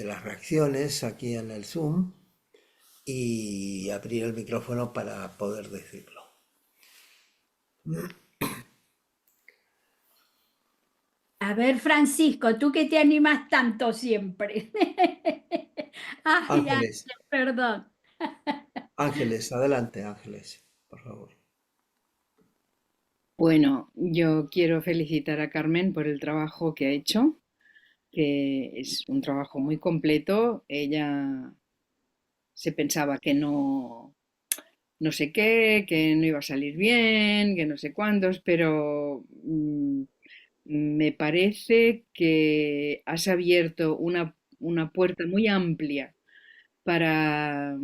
las reacciones aquí en el Zoom, y abrir el micrófono para poder decirlo. A ver, Francisco, tú que te animas tanto siempre. Ay, Ángeles, Ángel, perdón. Ángeles, adelante, Ángeles, por favor. Bueno, yo quiero felicitar a Carmen por el trabajo que ha hecho, que es un trabajo muy completo. Ella se pensaba que no sé qué, que no iba a salir bien, que no sé cuántos, pero me parece que has abierto una puerta muy amplia para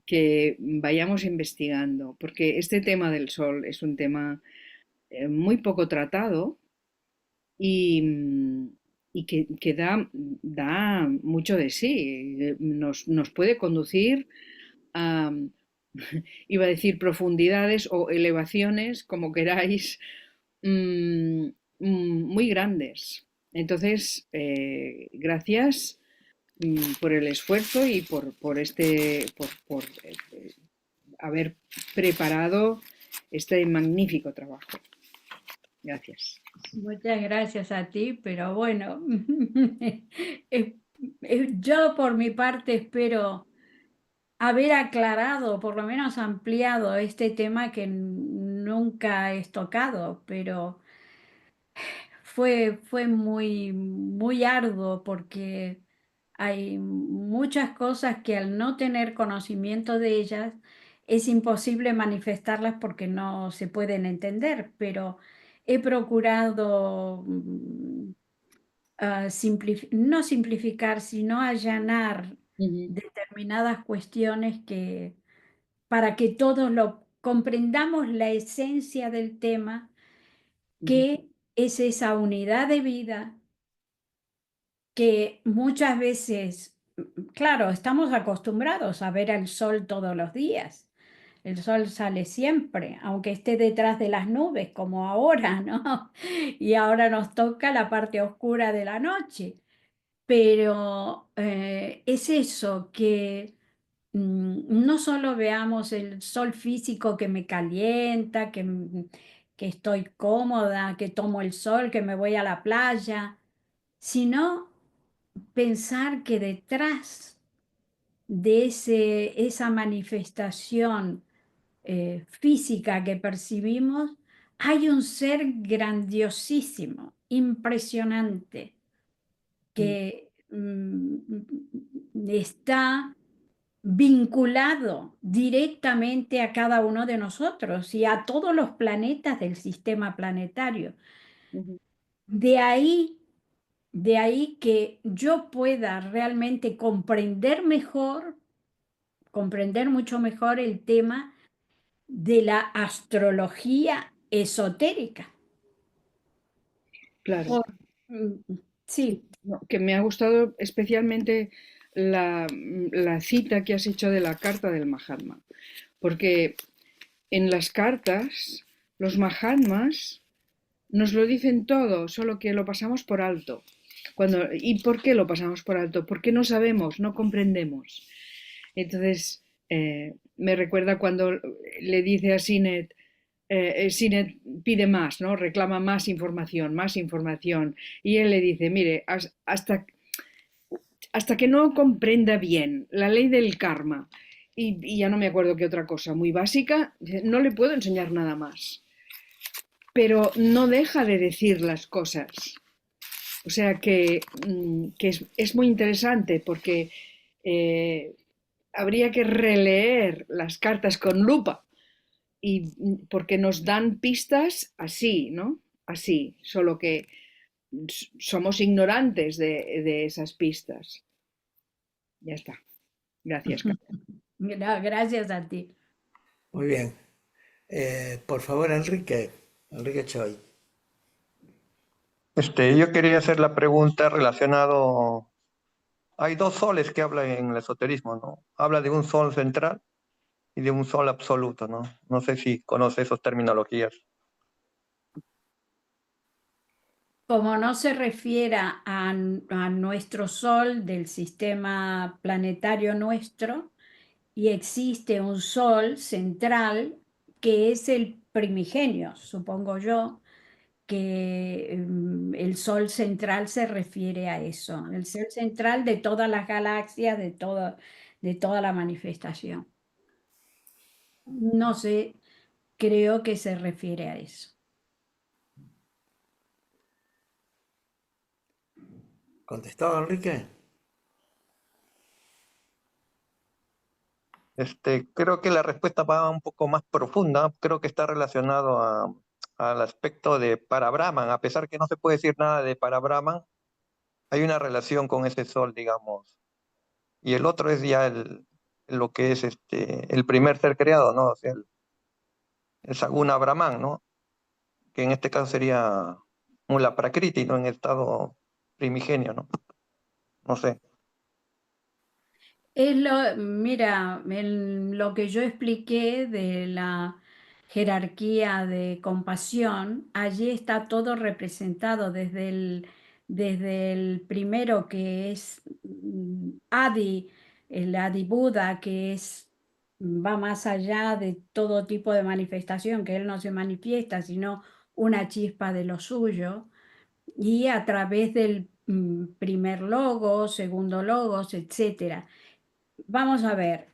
que vayamos investigando, porque este tema del sol es un tema muy poco tratado y, y que da mucho de sí. Nos puede conducir a, iba a decir, profundidades o elevaciones, como queráis, mm, muy grandes. Entonces, gracias por el esfuerzo y por haber preparado este magnífico trabajo. Gracias. Muchas gracias a ti, pero bueno, eh, yo por mi parte espero haber aclarado, por lo menos ampliado este tema que nunca es tocado, pero fue muy, muy arduo porque hay muchas cosas que al no tener conocimiento de ellas es imposible manifestarlas porque no se pueden entender, pero he procurado no simplificar, sino allanar Ujú, determinadas cuestiones que para que todos lo comprendamos la esencia del tema, ujú, que es esa unidad de vida que muchas veces, claro, estamos acostumbrados a ver el sol todos los días. El sol sale siempre, aunque esté detrás de las nubes, como ahora, ¿no? Y ahora nos toca la parte oscura de la noche. Pero es eso, que no solo veamos el sol físico que me calienta, que estoy cómoda, que tomo el sol, que me voy a la playa, sino pensar que detrás de esa manifestación física que percibimos, hay un ser grandiosísimo, impresionante, ujú, que está vinculado directamente a cada uno de nosotros y a todos los planetas del sistema planetario. ujú, De ahí, de ahí que yo pueda realmente comprender mejor, comprender mucho mejor el tema de la astrología esotérica. claro. Por- Sí, sí, no, que me ha gustado especialmente la cita que has hecho de la carta del Mahatma, porque en las cartas, los Mahatmas nos lo dicen todo, solo que lo pasamos por alto. ¿Y por qué lo pasamos por alto? Porque no sabemos, no comprendemos. Entonces, me recuerda cuando le dice a Sinet, Sinet pide más, ¿no? Reclama más información. Y él le dice, mire, hasta que no comprenda bien la ley del karma, y ya no me acuerdo qué otra cosa, muy básica, no le puedo enseñar nada más. Pero no deja de decir las cosas. O sea que es muy interesante porque habría que releer las cartas con lupa y porque nos dan pistas así, ¿no? Así, solo que somos ignorantes de esas pistas. Ya está. Gracias, Carmen. Gracias a ti. Muy bien. Por favor, Enrique. Enrique Choi. Yo quería hacer la pregunta relacionado. Hay dos soles que habla en el esoterismo, ¿no? Habla de un sol central y de un sol absoluto, ¿no? No sé si conoce esas terminologías. Como no se refiera a nuestro Sol del sistema planetario nuestro, y existe un Sol central que es el primigenio, supongo yo, que el Sol central se refiere a eso, el Sol central de todas las galaxias, de toda la manifestación. No sé, creo que se refiere a eso. ¿Contestado, Enrique? Creo que la respuesta va un poco más profunda. Creo que está relacionado al aspecto de Parabrahman. A pesar que no se puede decir nada de Parabrahman, hay una relación con ese sol, digamos. Y el otro es ya lo que es el primer ser creado, ¿no? O sea, el Saguna Brahman, ¿no? Que en este caso sería Mula Prakriti, ¿no? En estado primigenio, ¿no? No sé. Mira, lo que yo expliqué de la jerarquía de compasión, allí está todo representado desde el primero que es Adi, el Adi Buda, va más allá de todo tipo de manifestación, que él no se manifiesta, sino una chispa de lo suyo, y a través del primer logos, segundo logos, etcétera. Vamos a ver,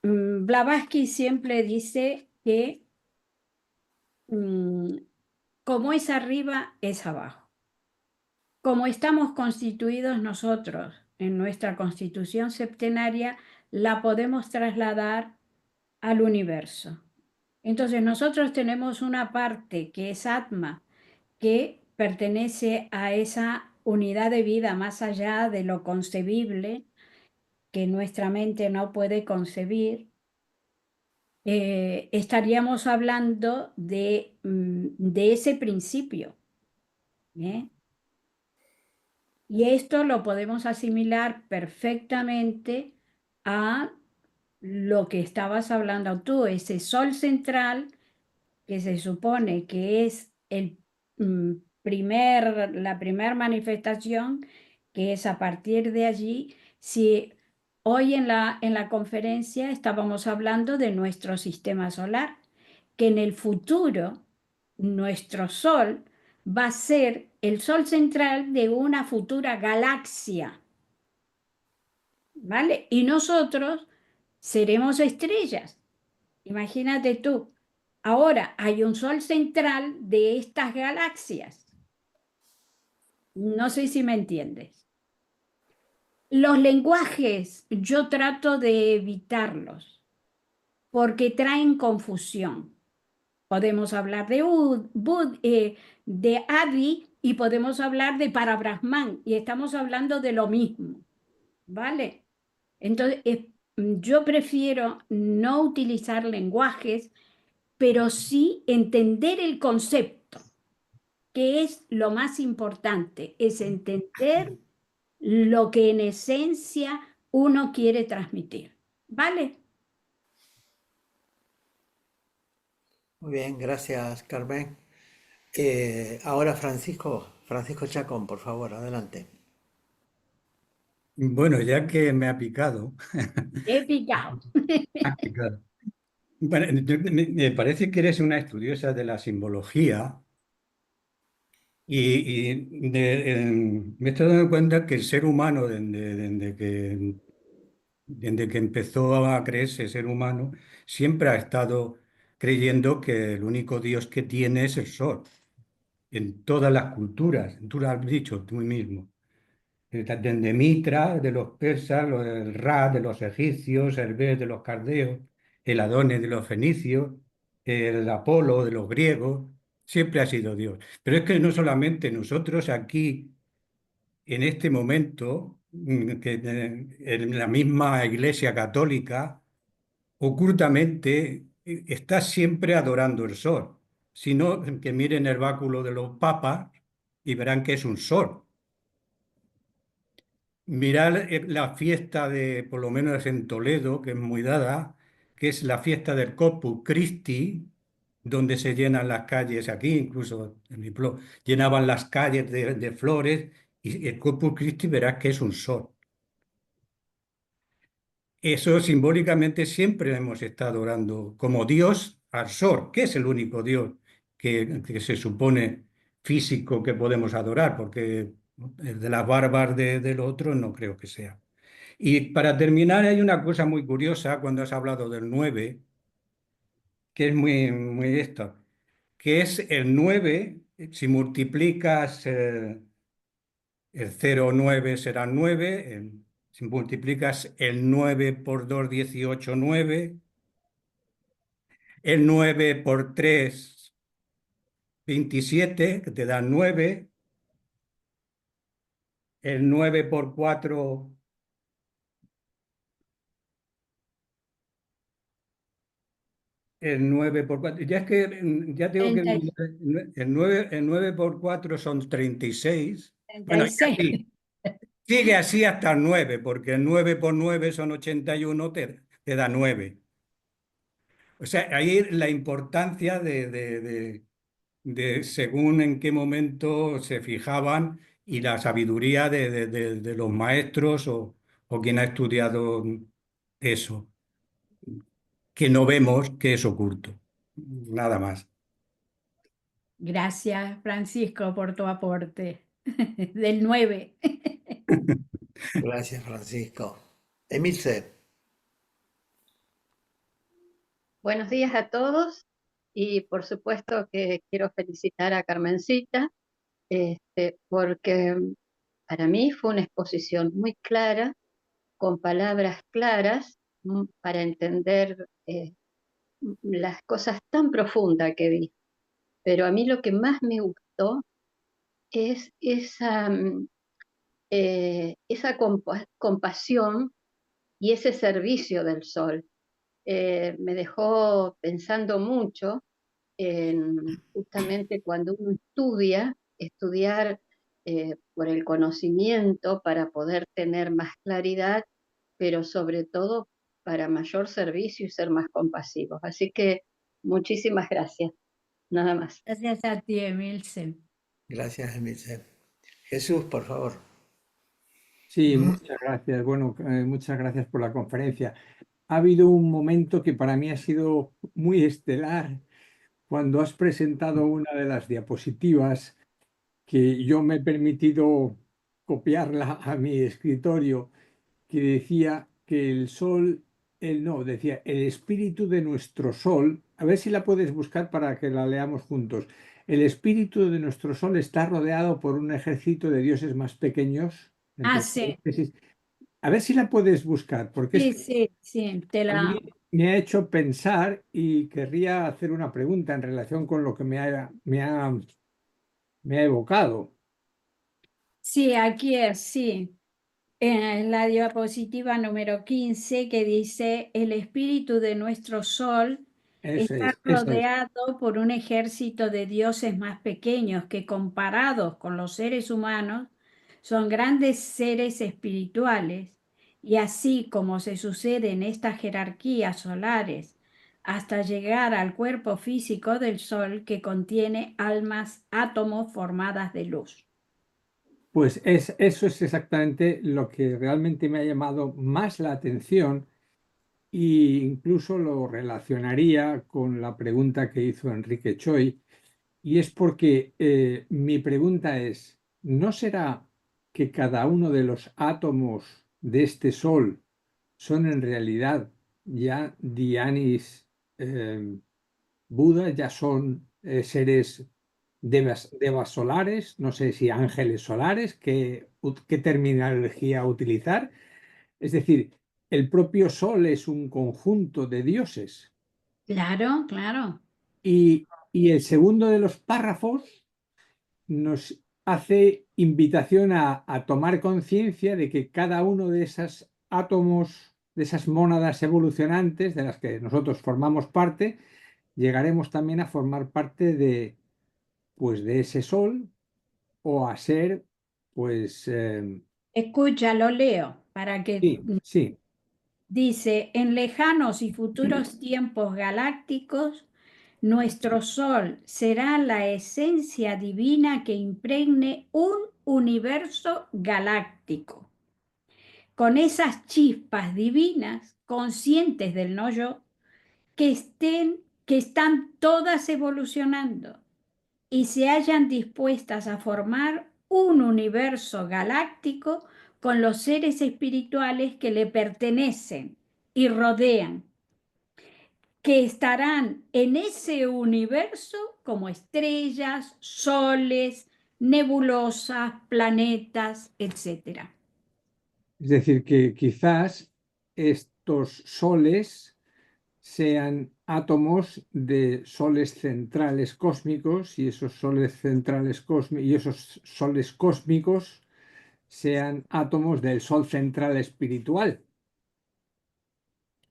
Blavatsky siempre dice que como es arriba, es abajo. Como estamos constituidos nosotros en nuestra constitución septenaria, la podemos trasladar al universo. Entonces nosotros tenemos una parte que es Atma, que pertenece a esa unidad de vida más allá de lo concebible, que nuestra mente no puede concebir. Estaríamos hablando de ese principio. ¿Eh? Y esto lo podemos asimilar perfectamente a lo que estabas hablando tú, ese sol central que se supone que es la primer manifestación, que es a partir de allí. Si hoy en la conferencia estábamos hablando de nuestro sistema solar, que en el futuro nuestro Sol va a ser el Sol central de una futura galaxia, ¿vale? Y nosotros seremos estrellas. Imagínate tú, ahora hay un Sol central de estas galaxias. No sé si me entiendes. Los lenguajes yo trato de evitarlos porque traen confusión. Podemos hablar de Adi y podemos hablar de Parabrahman y estamos hablando de lo mismo, ¿vale? Entonces, yo prefiero no utilizar lenguajes, pero sí entender el concepto, que es lo más importante, es entender lo que en esencia uno quiere transmitir, ¿vale? Muy bien, gracias, Carmen. Ahora Francisco Chacón, por favor, adelante. Bueno, ya que me ha picado, He picado. ha picado. Bueno, me parece que eres una estudiosa de la simbología y me estoy dando cuenta que el ser humano, desde que empezó a creerse ser humano, siempre ha estado creyendo que el único Dios que tiene es el sol, en todas las culturas. Tú lo has dicho tú mismo. Desde Mitra, de los persas, el Ra de los egipcios, el Be de los caldeos, el Adonis de los fenicios, el Apolo de los griegos, siempre ha sido Dios. Pero es que no solamente nosotros aquí, en este momento, en la misma Iglesia Católica, ocultamente está siempre adorando el sol. Si no, que miren el báculo de los papas y verán que es un sol. Mirar la fiesta de, por lo menos en Toledo, que es muy dada, que es la fiesta del Corpus Christi, donde se llenan las calles aquí, incluso en mi pueblo, llenaban las calles de flores, y el Corpus Christi verás que es un sol. Eso simbólicamente siempre hemos estado orando como Dios al sol, que es el único Dios que se supone físico que podemos adorar, porque el de las barbas del otro no creo que sea. Y para terminar, hay una cosa muy curiosa cuando has hablado del 9 que es muy esto, que es el 9 si multiplicas el 0,9 será 9, si multiplicas el 9 por 2 18 9, el 9 por 3 27 que te da 9, el 9 por 4 el 9 por 4 ya es que ya tengo que 30 el nueve por 4 son 36. Bueno, y 36. así. Sigue así hasta el 9 porque el 9 por 9 son 81, te da 9. O sea, ahí la importancia de según en qué momento se fijaban y la sabiduría de los maestros o quien ha estudiado eso, que no vemos que es oculto. Nada más. Gracias, Francisco, por tu aporte. Del 9. Gracias, Francisco. Emilce, Buenos días a todos y por supuesto que quiero felicitar a Carmencita, porque para mí fue una exposición muy clara, con palabras claras, para entender las cosas tan profundas que vi. Pero a mí lo que más me gustó es esa compasión y ese servicio del sol. Me dejó pensando mucho justamente cuando uno estudiar por el conocimiento para poder tener más claridad, pero sobre todo para mayor servicio y ser más compasivos. Así que muchísimas gracias. Nada más. Gracias a ti, Emilce. gracias, Emilce. Jesús, por favor. Sí, muchas gracias. Bueno, muchas gracias por la conferencia. Ha habido un momento que para mí ha sido muy estelar cuando has presentado una de las diapositivas que yo me he permitido copiarla a mi escritorio, que decía que el sol, no, decía el espíritu de nuestro sol, a ver si la puedes buscar para que la leamos juntos. El espíritu de nuestro sol está rodeado por un ejército de dioses más pequeños, Ah, entre sí, paréntesis. A ver si la puedes buscar, porque es sí, que sí, sí, a mí me ha hecho pensar y querría hacer una pregunta en relación con lo que me ha evocado. sí, aquí es, sí. En la diapositiva número 15 que dice, el espíritu de nuestro sol está Esa es. rodeado por un ejército de dioses más pequeños que comparados con los seres humanos son grandes seres espirituales. Y así como se sucede en estas jerarquías solares hasta llegar al cuerpo físico del Sol que contiene átomos formadas de luz. Pues eso es exactamente lo que realmente me ha llamado más la atención e incluso lo relacionaría con la pregunta que hizo Enrique Choi, y es porque mi pregunta es, ¿no será que cada uno de los átomos de este Sol son en realidad ya Dianis Buda, ya son seres devas solares, no sé si ángeles solares, qué terminología utilizar? Es decir, el propio Sol es un conjunto de dioses. Claro, claro. Y el segundo de los párrafos nos hace invitación a tomar conciencia de que cada uno de esos átomos, de esas mónadas evolucionantes de las que nosotros formamos parte, llegaremos también a formar parte pues, de ese Sol o a ser, pues, Escucha, lo leo para que sí, sí, dice, en lejanos y futuros tiempos galácticos, nuestro Sol será la esencia divina que impregne un universo galáctico. Con esas chispas divinas, conscientes del no yo, que están todas evolucionando y se hallan dispuestas a formar un universo galáctico con los seres espirituales que le pertenecen y rodean, que estarán en ese universo como estrellas, soles, nebulosas, planetas, etc. es decir, que quizás estos soles sean átomos de soles centrales cósmicos y esos soles centrales cósmicos y esos soles cósmicos sean átomos del sol central espiritual.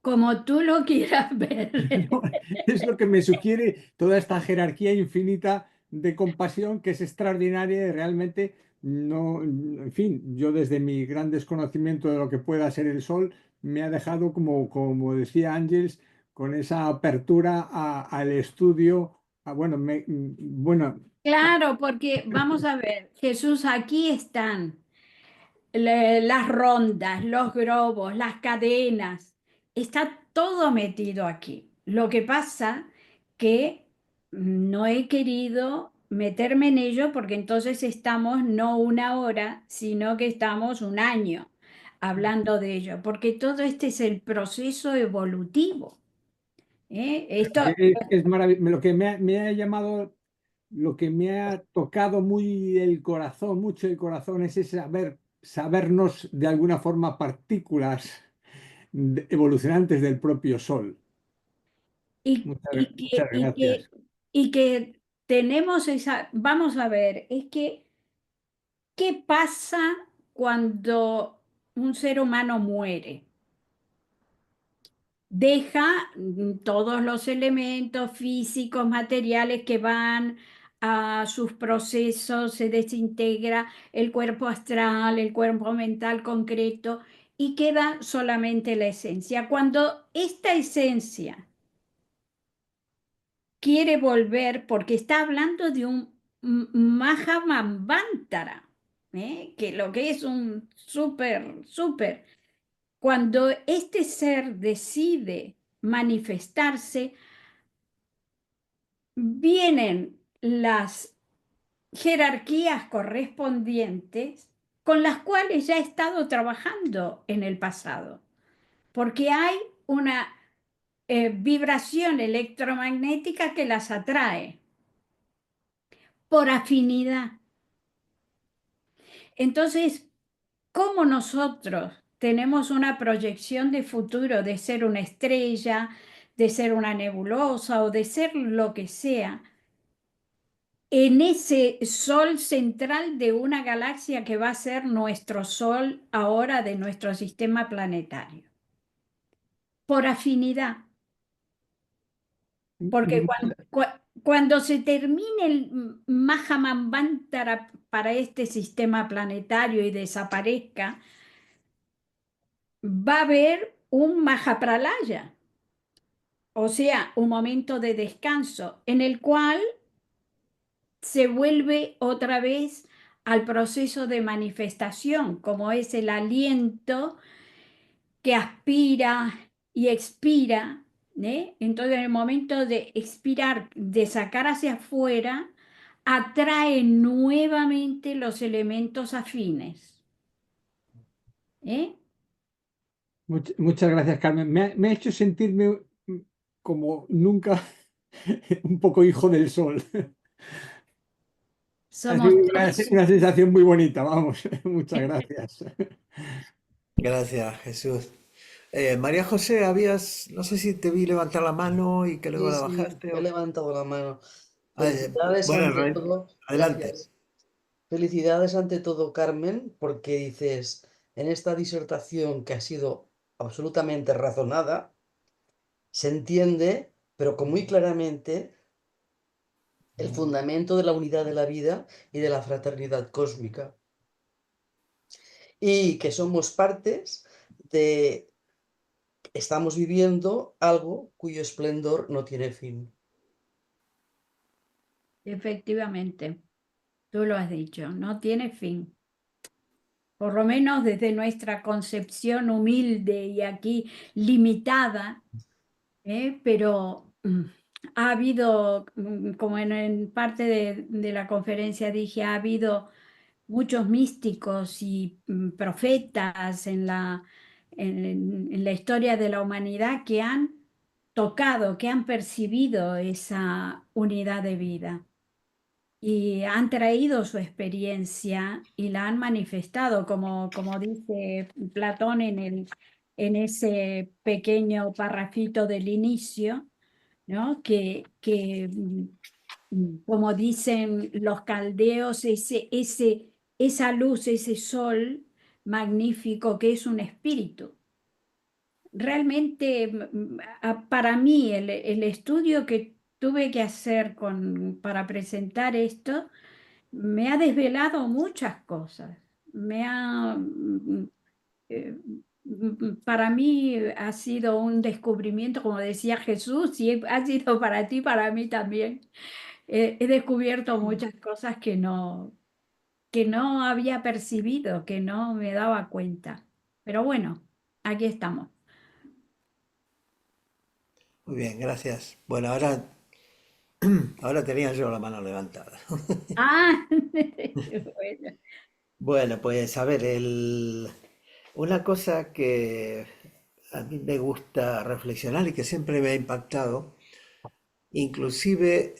Como tú lo quieras ver. ¿No? Es lo que me sugiere toda esta jerarquía infinita de compasión que es extraordinaria y realmente no, en fin, yo desde mi gran desconocimiento de lo que pueda ser el sol, me ha dejado, como decía Ángeles, con esa apertura al estudio, bueno, Claro, porque vamos a ver, Jesús, aquí están las rondas, los globos, las cadenas, está todo metido aquí. Lo que pasa que no he querido meterme en ello porque entonces estamos no una hora, sino que estamos un año hablando de ello, porque todo este es el proceso evolutivo. Esto, es maravilloso. Lo que me ha llamado, lo que me ha tocado muy el corazón, mucho el corazón, es ese sabernos de alguna forma partículas evolucionantes del propio Sol. y, Muchas, y muchas que, y que, gracias. y que tenemos esa, vamos a ver, es que, ¿qué pasa cuando un ser humano muere? Deja todos los elementos físicos, materiales que van a sus procesos, se desintegra el cuerpo astral, el cuerpo mental concreto y queda solamente la esencia. Cuando esta esencia quiere volver, porque está hablando de un Mahamambantara, que lo que es un súper. Cuando este ser decide manifestarse, vienen las jerarquías correspondientes con las cuales ya he estado trabajando en el pasado, porque hay una vibración electromagnética que las atrae por afinidad. Entonces, ¿cómo nosotros tenemos una proyección de futuro de ser una estrella, de ser una nebulosa o de ser lo que sea, en ese sol central de una galaxia que va a ser nuestro sol ahora de nuestro sistema planetario? Por afinidad. Porque cuando se termine el Mahamambantara para este sistema planetario y desaparezca, va a haber un Mahapralaya. o sea, un momento de descanso en el cual se vuelve otra vez al proceso de manifestación, como es el aliento que aspira y expira, ¿eh? Entonces, en el momento de expirar, de sacar hacia afuera, atrae nuevamente los elementos afines, ¿eh? Muchas gracias, Carmen. Me ha hecho sentirme como nunca un poco hijo del sol. Ha Somos sido todos. una sensación muy bonita, vamos. Muchas gracias. Gracias, Jesús. María José, no sé si te vi levantar la mano y que luego Sí, la sí, bajaste. he levantado la mano. Felicidades Bueno, ante todo. adelante. Gracias. Felicidades ante todo, Carmen, porque dices, en esta disertación que ha sido absolutamente razonada, se entiende, pero con muy claramente, el fundamento de la unidad de la vida y de la fraternidad cósmica. Y que somos partes de, estamos viviendo algo cuyo esplendor no tiene fin. Efectivamente, tú lo has dicho, no tiene fin. Por lo menos desde nuestra concepción humilde y aquí limitada, pero ha habido, como en parte de la conferencia dije, ha habido muchos místicos y profetas en la historia de la humanidad que han tocado, que han percibido esa unidad de vida y han traído su experiencia y la han manifestado, como dice Platón en ese pequeño parrafito del inicio, ¿no? Como dicen los caldeos, esa luz, ese sol magnífico que es un espíritu. Realmente, para mí, el estudio que tuve que hacer para presentar esto, me ha desvelado muchas cosas. Eh, para mí ha sido un descubrimiento, como decía Jesús, y ha sido para ti, para mí también. He descubierto muchas cosas que no había percibido, que no me daba cuenta. Pero bueno, aquí estamos. Muy bien, gracias. Bueno, ahora tenía yo la mano levantada. Ah, bueno. Bueno, pues a ver, una cosa que a mí me gusta reflexionar y que siempre me ha impactado, inclusive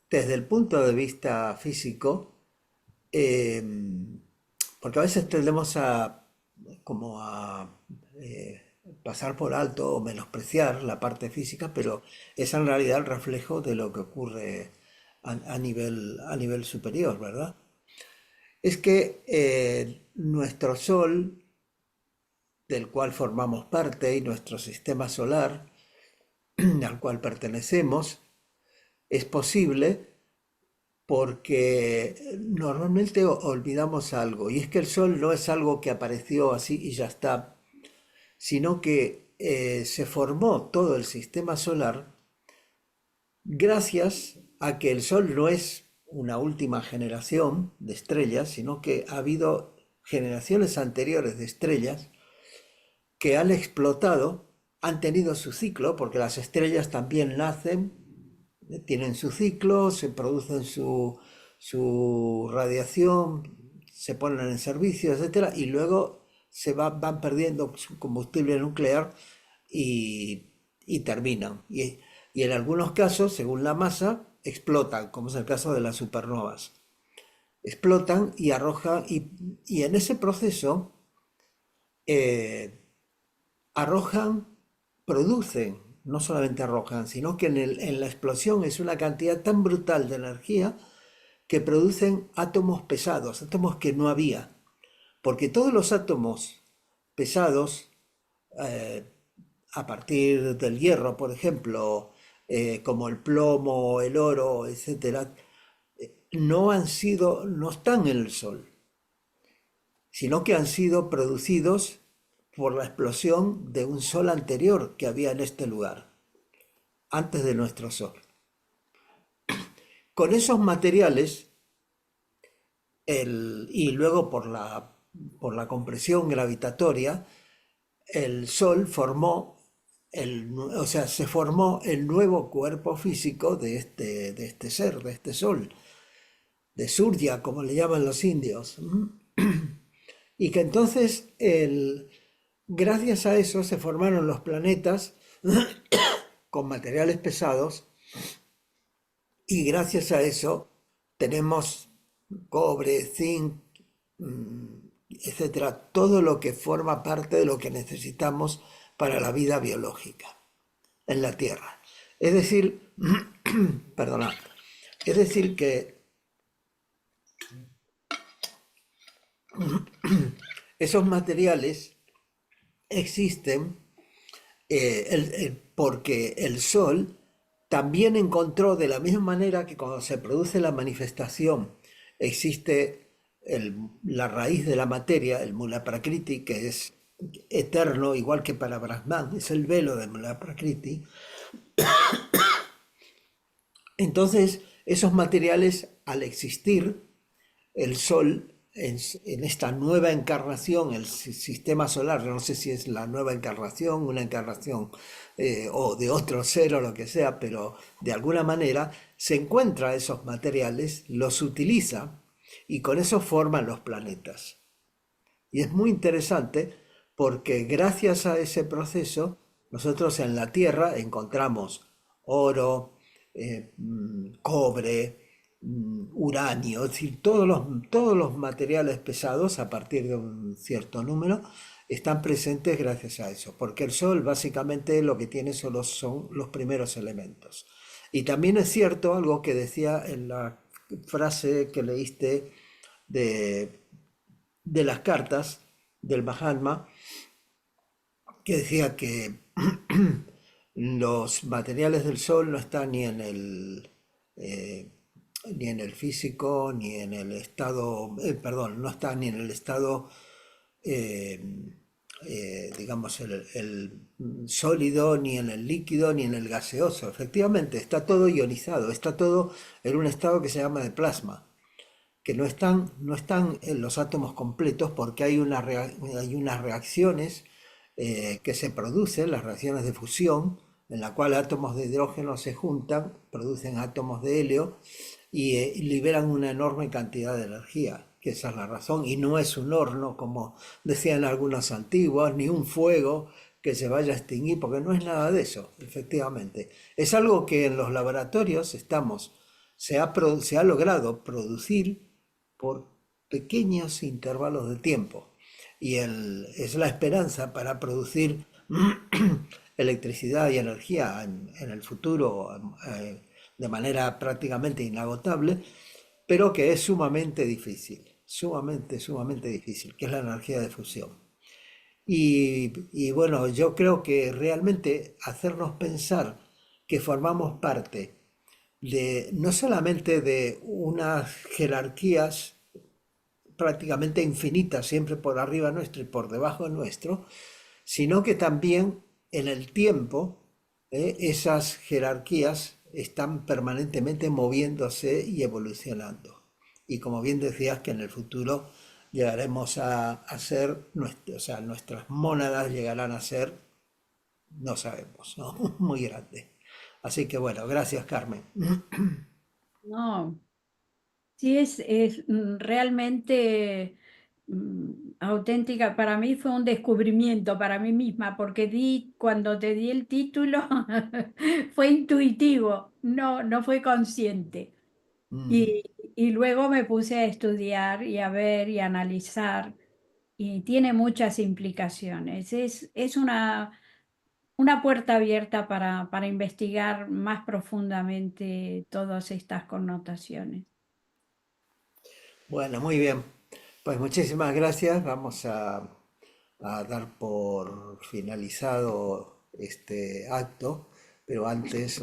desde el punto de vista físico, eh, porque a veces tendemos a eh, pasar por alto o menospreciar la parte física, pero es en realidad el reflejo de lo que ocurre a nivel superior, ¿verdad? Es que nuestro Sol, del cual formamos parte, y nuestro sistema solar, al cual pertenecemos, es posible porque normalmente olvidamos algo, y es que el Sol no es algo que apareció así y ya está, sino que se formó todo el sistema solar gracias a que el Sol no es una última generación de estrellas, sino que ha habido generaciones anteriores de estrellas que han explotado, han tenido su ciclo, porque las estrellas también nacen, tienen su ciclo, se producen su radiación, se ponen en servicio, etcétera, y luego van perdiendo su combustible nuclear y terminan. Y en algunos casos, según la masa, explotan, como es el caso de las supernovas. Explotan y arrojan, y en ese proceso eh, arrojan, producen, no solamente arrojan, sino que en la explosión es una cantidad tan brutal de energía que producen átomos pesados, átomos que no había. Porque todos los átomos pesados, eh, a partir del hierro, por ejemplo, como el plomo, el oro, etcétera, no están en el Sol, sino que han sido producidos por la explosión de un sol anterior que había en este lugar. antes de nuestro Sol. Con esos materiales, y luego por la compresión gravitatoria, el Sol se formó el nuevo cuerpo físico de este ser, de este Sol, de Surya, como le llaman los indios. Y que entonces, gracias a eso, se formaron los planetas con materiales pesados, y gracias a eso tenemos cobre, zinc, etcétera, todo lo que forma parte de lo que necesitamos para la vida biológica en la Tierra. Es decir, perdonad, es decir que esos materiales existen porque el Sol también encontró, de la misma manera que cuando se produce la manifestación existe la raíz de la materia, el Mula Prakriti, que es eterno, igual que para Brahman, es el velo de Mula Prakriti. Entonces, esos materiales, al existir, el Sol, en esta nueva encarnación, el sistema solar, no sé si es la nueva encarnación, una encarnación o de otro ser o lo que sea, pero de alguna manera se encuentra esos materiales, los utiliza y con eso forman los planetas. Y es muy interesante porque gracias a ese proceso nosotros en la Tierra encontramos oro, cobre, uranio, es decir, todos los materiales pesados a partir de un cierto número están presentes gracias a eso, porque el Sol básicamente lo que tiene son los primeros elementos. Y también es cierto algo que decía en la frase que leíste de las cartas del Mahatma, que decía que los materiales del Sol no están ni en el físico, ni en el estado, no están ni en el estado, digamos, el sólido, ni en el líquido, ni en el gaseoso. Efectivamente, está todo ionizado, está todo en un estado que se llama de plasma, que no están en los átomos completos porque hay unas reacciones que se producen, las reacciones de fusión, en la cual átomos de hidrógeno se juntan, producen átomos de helio y liberan una enorme cantidad de energía, que esa es la razón, y no es un horno, como decían algunos antiguos, ni un fuego que se vaya a extinguir, porque no es nada de eso, efectivamente. Es algo que en los laboratorios se ha logrado producir por pequeños intervalos de tiempo, y es la esperanza para producir electricidad y energía en el futuro de manera prácticamente inagotable, pero que es sumamente difícil, sumamente difícil, que es la energía de fusión. Y bueno, yo creo que realmente hacernos pensar que formamos parte no solamente de unas jerarquías prácticamente infinitas, siempre por arriba nuestro y por debajo nuestro, sino que también en el tiempo esas jerarquías están permanentemente moviéndose y evolucionando. Y como bien decías, que en el futuro llegaremos a ser, o sea, nuestras mónadas llegarán a ser, no sabemos, ¿no? Muy grandes. Así que bueno, gracias, Carmen. No, sí es realmente auténtica. Para mí fue un descubrimiento para mí misma, porque cuando te di el título fue intuitivo, no fue consciente. Mm. Y luego me puse a estudiar y a ver y a analizar, y tiene muchas implicaciones. Es una puerta abierta para investigar más profundamente todas estas connotaciones. Bueno, muy bien. Pues muchísimas gracias. Vamos a dar por finalizado este acto, pero antes